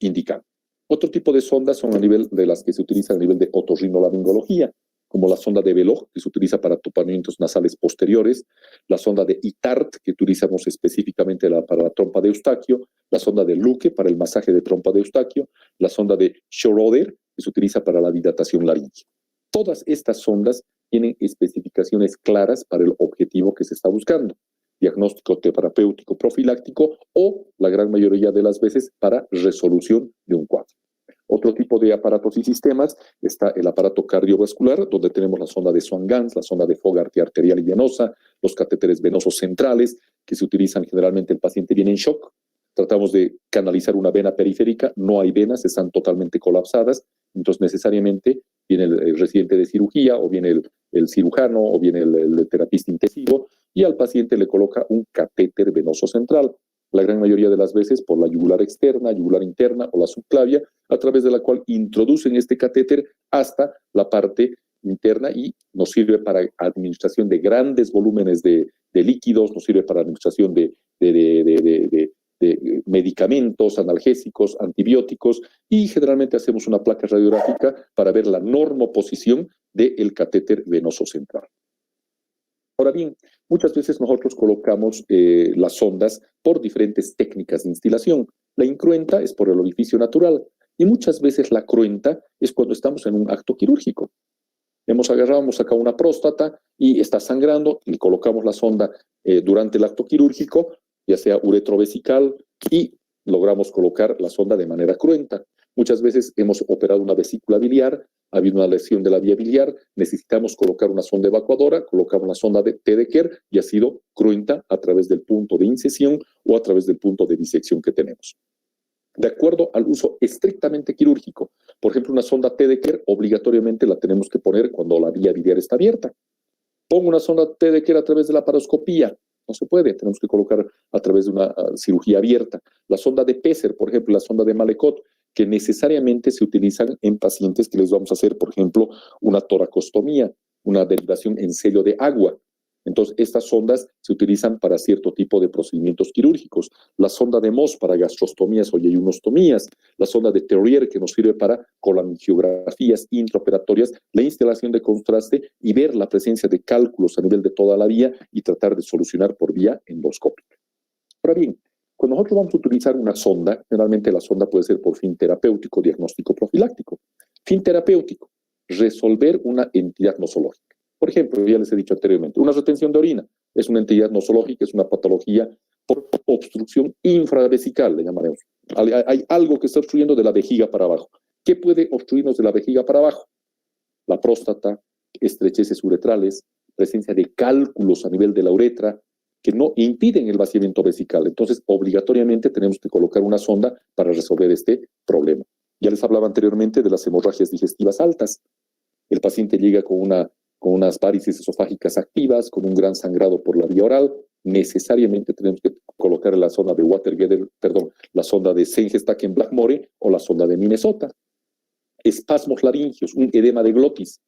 indicando. Otro tipo de sondas son a nivel de las que se utilizan a nivel de otorrinolaringología, como la sonda de Belog, que se utiliza para topamientos nasales posteriores, la sonda de ITART, que utilizamos específicamente para la trompa de Eustaquio, la sonda de Luque para el masaje de trompa de Eustaquio, la sonda de Schroeder, que se utiliza para la dilatación laríngea. Todas estas sondas tienen especificaciones claras para el objetivo que se está buscando, diagnóstico terapéutico profiláctico o, la gran mayoría de las veces, para resolución de un cuadro. Otro tipo de aparatos y sistemas está el aparato cardiovascular, donde tenemos la sonda de Swan-Ganz, la sonda de Fogarty arterial y venosa, los catéteres venosos centrales, que se utilizan generalmente el paciente viene en shock. Tratamos de canalizar una vena periférica, no hay venas, están totalmente colapsadas, entonces necesariamente viene el residente de cirugía, o viene el cirujano, o viene el terapista intensivo, y al paciente le coloca un catéter venoso central, la gran mayoría de las veces por la yugular externa, yugular interna o la subclavia, a través de la cual introducen este catéter hasta la parte interna y nos sirve para administración de grandes volúmenes de líquidos, nos sirve para administración de medicamentos, analgésicos, antibióticos, y generalmente hacemos una placa radiográfica para ver la normoposición del catéter venoso central. Ahora bien, muchas veces nosotros colocamos las sondas por diferentes técnicas de instilación. La incruenta es por el orificio natural y muchas veces la cruenta es cuando estamos en un acto quirúrgico. Hemos sacado una próstata y está sangrando y colocamos la sonda durante el acto quirúrgico, ya sea uretrovesical, y logramos colocar la sonda de manera cruenta. Muchas veces hemos operado una vesícula biliar, ha habido una lesión de la vía biliar, necesitamos colocar una sonda evacuadora, colocamos la sonda de Tedeker y ha sido cruenta a través del punto de incisión o a través del punto de disección que tenemos. De acuerdo al uso estrictamente quirúrgico, por ejemplo, una sonda Tedeker obligatoriamente la tenemos que poner cuando la vía biliar está abierta. Pongo una sonda Tedeker a través de la paroscopía. No se puede, tenemos que colocar a través de una cirugía abierta. La sonda de Pesser, por ejemplo, la sonda de Malecot, que necesariamente se utilizan en pacientes que les vamos a hacer, por ejemplo, una toracostomía, una derivación en sello de agua. Entonces, estas sondas se utilizan para cierto tipo de procedimientos quirúrgicos. La sonda de Moss para gastrostomías o yeyunostomías, la sonda de Terrier que nos sirve para colangiografías intraoperatorias, la instalación de contraste y ver la presencia de cálculos a nivel de toda la vía y tratar de solucionar por vía endoscópica. Ahora bien, cuando nosotros vamos a utilizar una sonda, generalmente la sonda puede ser por fin terapéutico, diagnóstico, profiláctico. Fin terapéutico, resolver una entidad nosológica. Por ejemplo, ya les he dicho anteriormente, una retención de orina es una entidad nosológica, es una patología por obstrucción infravesical, le llamaremos. Hay algo que está obstruyendo de la vejiga para abajo. ¿Qué puede obstruirnos de la vejiga para abajo? La próstata, estrecheces uretrales, presencia de cálculos a nivel de la uretra, que no impiden el vaciamiento vesical. Entonces, obligatoriamente tenemos que colocar una sonda para resolver este problema. Ya les hablaba anteriormente de las hemorragias digestivas altas. El paciente llega con unas varices esofágicas activas, con un gran sangrado por la vía oral. Necesariamente tenemos que colocar la sonda de la sonda de Sengestaken-Blackmore o la sonda de Minnesota. Espasmos laringios, un edema de glotis.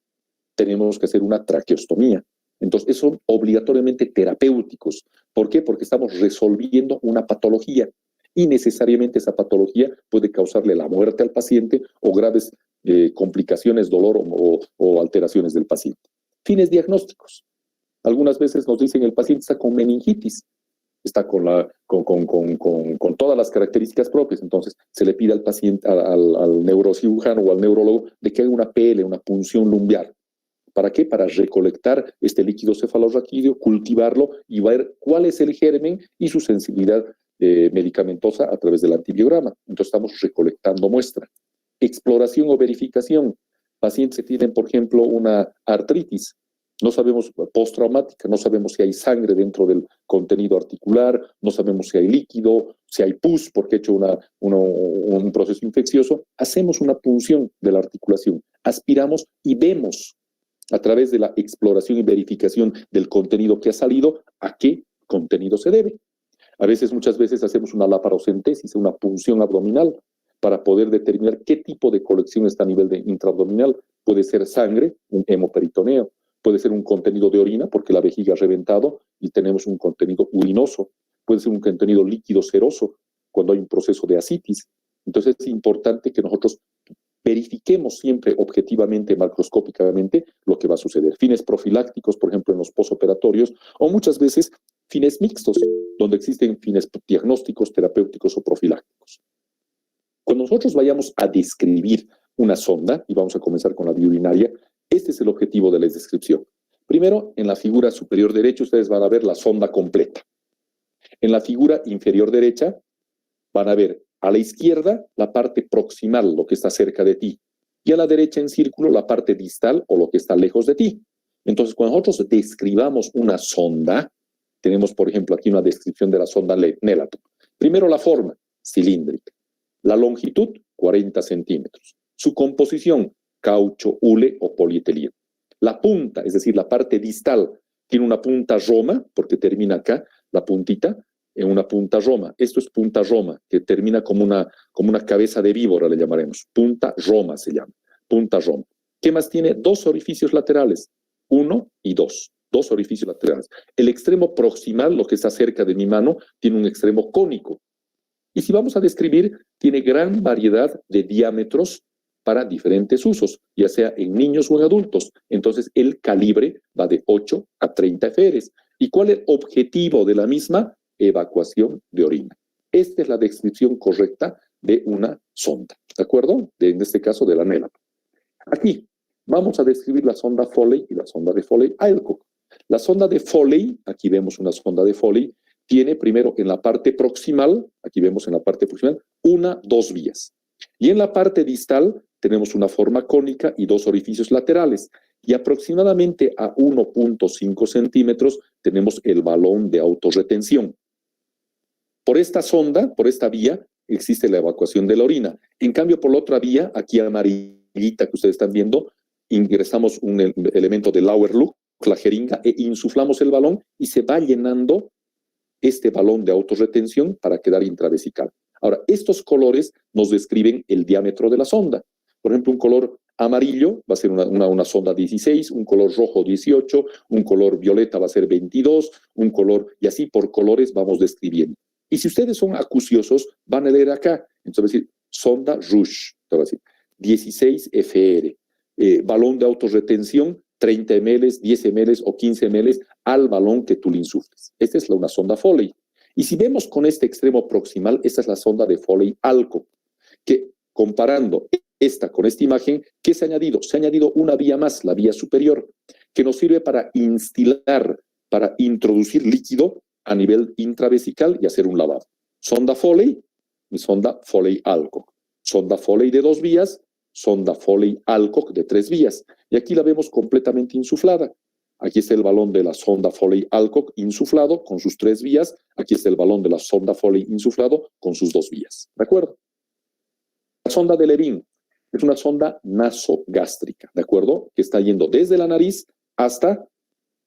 Tenemos que hacer una traqueostomía. Entonces, son obligatoriamente terapéuticos. ¿Por qué? Porque estamos resolviendo una patología y necesariamente esa patología puede causarle la muerte al paciente o graves complicaciones, dolor o alteraciones del paciente. Fines diagnósticos. Algunas veces nos dicen el paciente está con meningitis, está con todas las características propias. Entonces, se le pide al paciente, al neurocirujano o al neurólogo de que haga una PL, una punción lumbar. ¿Para qué? Para recolectar este líquido cefalorraquídeo, cultivarlo y ver cuál es el germen y su sensibilidad medicamentosa a través del antibiograma. Entonces estamos recolectando muestra. Exploración o verificación. Pacientes que tienen, por ejemplo, una artritis, no sabemos, postraumática, no sabemos si hay sangre dentro del contenido articular, no sabemos si hay líquido, si hay pus porque ha hecho un proceso infeccioso. Hacemos una punción de la articulación, aspiramos y vemos a través de la exploración y verificación del contenido que ha salido, a qué contenido se debe. Muchas veces hacemos una laparocentesis, una punción abdominal, para poder determinar qué tipo de colección está a nivel de intraabdominal. Puede ser sangre, un hemoperitoneo, puede ser un contenido de orina, porque la vejiga ha reventado y tenemos un contenido urinoso, puede ser un contenido líquido seroso, cuando hay un proceso de ascitis. Entonces es importante que nosotros verifiquemos siempre objetivamente, macroscópicamente, lo que va a suceder. Fines profilácticos, por ejemplo, en los posoperatorios, o muchas veces fines mixtos, donde existen fines diagnósticos, terapéuticos o profilácticos. Cuando nosotros vayamos a describir una sonda, y vamos a comenzar con la vía urinaria, este es el objetivo de la descripción. Primero, en la figura superior derecha, ustedes van a ver la sonda completa. En la figura inferior derecha, van a ver a la izquierda la parte proximal, lo que está cerca de ti, y a la derecha en círculo la parte distal o lo que está lejos de ti. Entonces, cuando nosotros describamos una sonda, tenemos, por ejemplo, aquí una descripción de la sonda Nelato. Primero, la forma, cilíndrica. La longitud, 40 centímetros. Su composición, caucho, hule o polietileno. La punta, es decir, la parte distal, tiene una punta roma, porque termina acá, la puntita, en una punta roma. Esto es punta roma, que termina como una cabeza de víbora, le llamaremos. Punta roma se llama. Punta roma. ¿Qué más tiene? Dos orificios laterales. 1 y 2. Dos orificios laterales. El extremo proximal, lo que está cerca de mi mano, tiene un extremo cónico. Y si vamos a describir, tiene gran variedad de diámetros para diferentes usos, ya sea en niños o en adultos. Entonces, el calibre va de 8 a 30 FRs. ¿Y cuál es el objetivo de la misma? Evacuación de orina. Esta es la descripción correcta de una sonda, ¿de acuerdo? En este caso de la Nelato. Aquí vamos a describir la sonda Foley y la sonda de Foley-Ailcock. La sonda de Foley, aquí vemos una sonda de Foley, tiene primero en la parte proximal, aquí vemos en la parte proximal, dos vías. Y en la parte distal tenemos una forma cónica y dos orificios laterales. Y aproximadamente a 1.5 centímetros tenemos el balón de autorretención. Por esta sonda, por esta vía, existe la evacuación de la orina. En cambio, por la otra vía, aquí amarillita que ustedes están viendo, ingresamos un elemento de Lauer-Luck, la jeringa, e insuflamos el balón y se va llenando este balón de autorretención para quedar intravesical. Ahora, estos colores nos describen el diámetro de la sonda. Por ejemplo, un color amarillo va a ser una sonda 16, un color rojo 18, un color violeta va a ser 22, un color, y así por colores vamos describiendo. Y si ustedes son acuciosos, van a leer acá. Entonces va a decir, sonda Rouge, te va a decir, 16 FR, balón de autorretención, 30 ml, 10 ml o 15 ml al balón que tú le insufles. Esta es una sonda Foley. Y si vemos con este extremo proximal, esta es la sonda de Foley-Alcock, que comparando esta con esta imagen, ¿qué se ha añadido? Se ha añadido una vía más, la vía superior, que nos sirve para instilar, para introducir líquido a nivel intravesical y hacer un lavado. Sonda Foley y sonda Foley-Alcock. Sonda Foley de 2 vías, sonda Foley-Alcock de 3 vías. Y aquí la vemos completamente insuflada. Aquí está el balón de la sonda Foley-Alcock insuflado con sus 3 vías. Aquí está el balón de la sonda Foley insuflado con sus 2 vías. ¿De acuerdo? La sonda de Levin es una sonda nasogástrica, ¿de acuerdo? Que está yendo desde la nariz hasta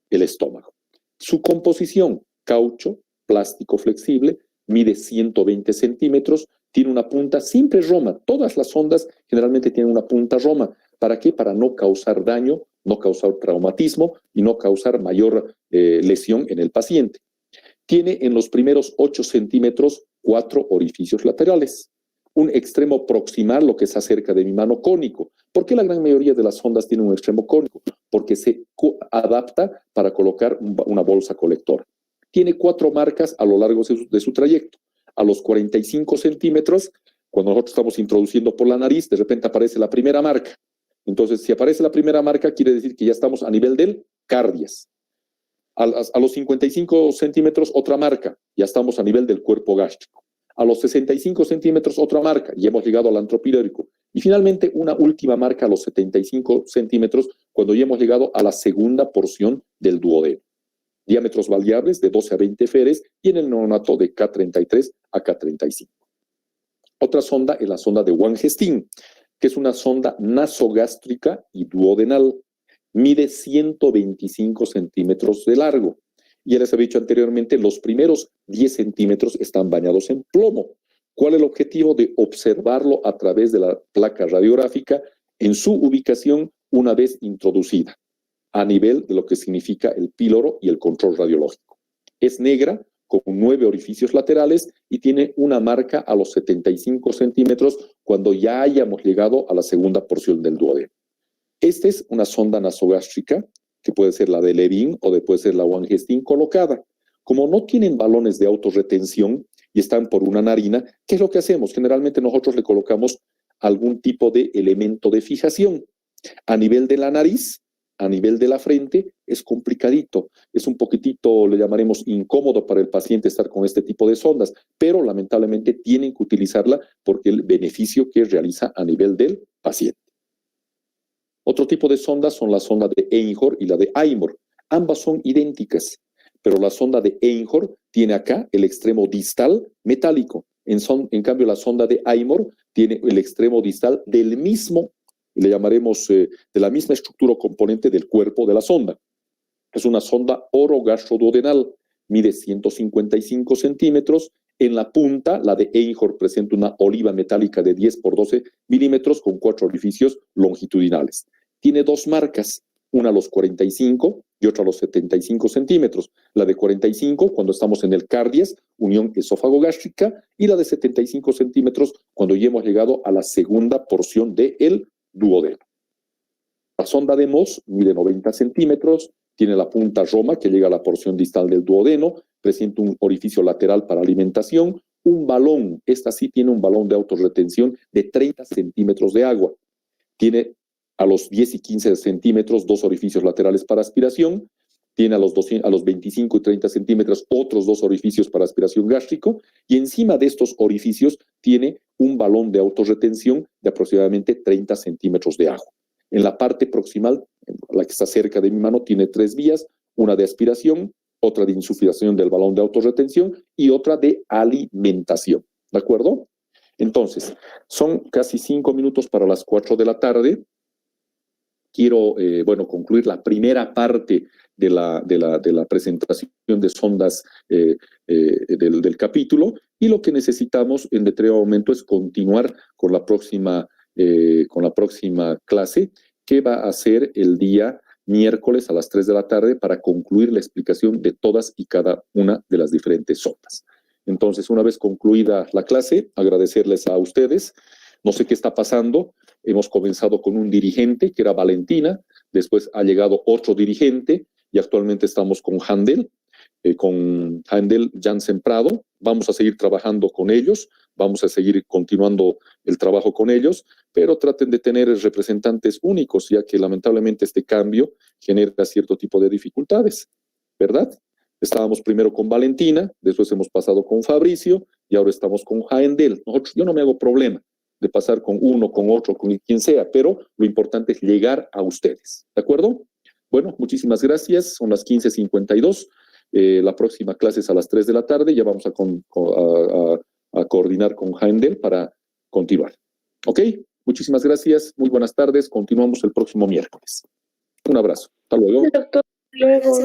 el estómago. Su composición, caucho, plástico flexible, mide 120 centímetros, tiene una punta siempre roma. Todas las sondas generalmente tienen una punta roma. ¿Para qué? Para no causar daño, no causar traumatismo y no causar mayor lesión en el paciente. Tiene en los primeros 8 centímetros 4 orificios laterales. Un extremo proximal, lo que está cerca de mi mano, cónico. ¿Por qué la gran mayoría de las sondas tienen un extremo cónico? Porque se adapta para colocar una bolsa colectora. Tiene 4 marcas a lo largo de su trayecto. A los 45 centímetros, cuando nosotros estamos introduciendo por la nariz, de repente aparece la primera marca. Entonces, si aparece la primera marca, quiere decir que ya estamos a nivel del cardias. A los 55 centímetros, otra marca, ya estamos a nivel del cuerpo gástrico. A los 65 centímetros, otra marca, y hemos llegado al antropilérico. Y finalmente, una última marca a los 75 centímetros, cuando ya hemos llegado a la segunda porción del duodeno. Diámetros variables de 12 a 20 feres y en el neonato de K33 a K35. Otra sonda es la sonda de Wangestin, que es una sonda nasogástrica y duodenal. Mide 125 centímetros de largo. Y ya les había dicho anteriormente, los primeros 10 centímetros están bañados en plomo. ¿Cuál es el objetivo? De observarlo a través de la placa radiográfica en su ubicación una vez introducida, a nivel de lo que significa el píloro y el control radiológico. Es negra, con 9 orificios laterales y tiene una marca a los 75 centímetros cuando ya hayamos llegado a la segunda porción del duodeno. Esta es una sonda nasogástrica, que puede ser la de Levin o puede ser la Wangestin colocada. Como no tienen balones de autorretención y están por una narina, ¿qué es lo que hacemos? Generalmente nosotros le colocamos algún tipo de elemento de fijación. A nivel de la nariz, a nivel de la frente, es complicadito. Es un poquitito, le llamaremos incómodo para el paciente estar con este tipo de sondas, pero lamentablemente tienen que utilizarla porque el beneficio que realiza a nivel del paciente. Otro tipo de sondas son la sonda de Einhorn y la de Eimor. Ambas son idénticas, pero la sonda de Einhorn tiene acá el extremo distal metálico. En cambio, la sonda de Eimor tiene el extremo distal del mismo, le llamaremos de la misma estructura o componente del cuerpo de la sonda. Es una sonda orogastroduodenal, mide 155 centímetros. En la punta, la de Einhorn presenta una oliva metálica de 10 por 12 milímetros con 4 orificios longitudinales. Tiene 2 marcas, una a los 45 y otra a los 75 centímetros. La de 45 cuando estamos en el cardias, unión esófago-gástrica, y la de 75 centímetros cuando ya hemos llegado a la segunda porción del duodeno. La sonda de Mohs mide 90 centímetros, tiene la punta roma que llega a la porción distal del duodeno, presenta un orificio lateral para alimentación, un balón, esta sí tiene un balón de autorretención de 30 centímetros de agua. Tiene a los 10 y 15 centímetros 2 orificios laterales para aspiración tiene a los 25 y 30 centímetros otros 2 orificios para aspiración gástrico, y encima de estos orificios tiene un balón de autorretención de aproximadamente 30 centímetros de ajo. En la parte proximal, la que está cerca de mi mano, tiene 3 vías, una de aspiración, otra de insuflación del balón de autorretención y otra de alimentación. ¿De acuerdo? Entonces, son casi 5 minutos para las 4 de la tarde. Quiero, concluir la primera parte de la presentación de sondas del capítulo, y lo que necesitamos en determinado momento es continuar con la próxima clase, que va a ser el día miércoles a las 3 de la tarde para concluir la explicación de todas y cada una de las diferentes sondas. Entonces, una vez concluida la clase, agradecerles a ustedes. No sé qué está pasando. Hemos comenzado con un dirigente, que era Valentina, después ha llegado otro dirigente, y actualmente estamos con Handel Jansen Prado. Vamos a seguir trabajando con ellos, vamos a seguir continuando el trabajo con ellos, pero traten de tener representantes únicos, ya que lamentablemente este cambio genera cierto tipo de dificultades, ¿verdad? Estábamos primero con Valentina, después hemos pasado con Fabricio, y ahora estamos con Handel. Yo no me hago problema de pasar con uno, con otro, con quien sea, pero lo importante es llegar a ustedes, ¿de acuerdo? Bueno, muchísimas gracias, son las 15:52, la próxima clase es a las 3 de la tarde, ya vamos a coordinar con Handel para continuar. ¿Ok? Muchísimas gracias, muy buenas tardes, continuamos el próximo miércoles. Un abrazo, hasta luego. Doctor, luego.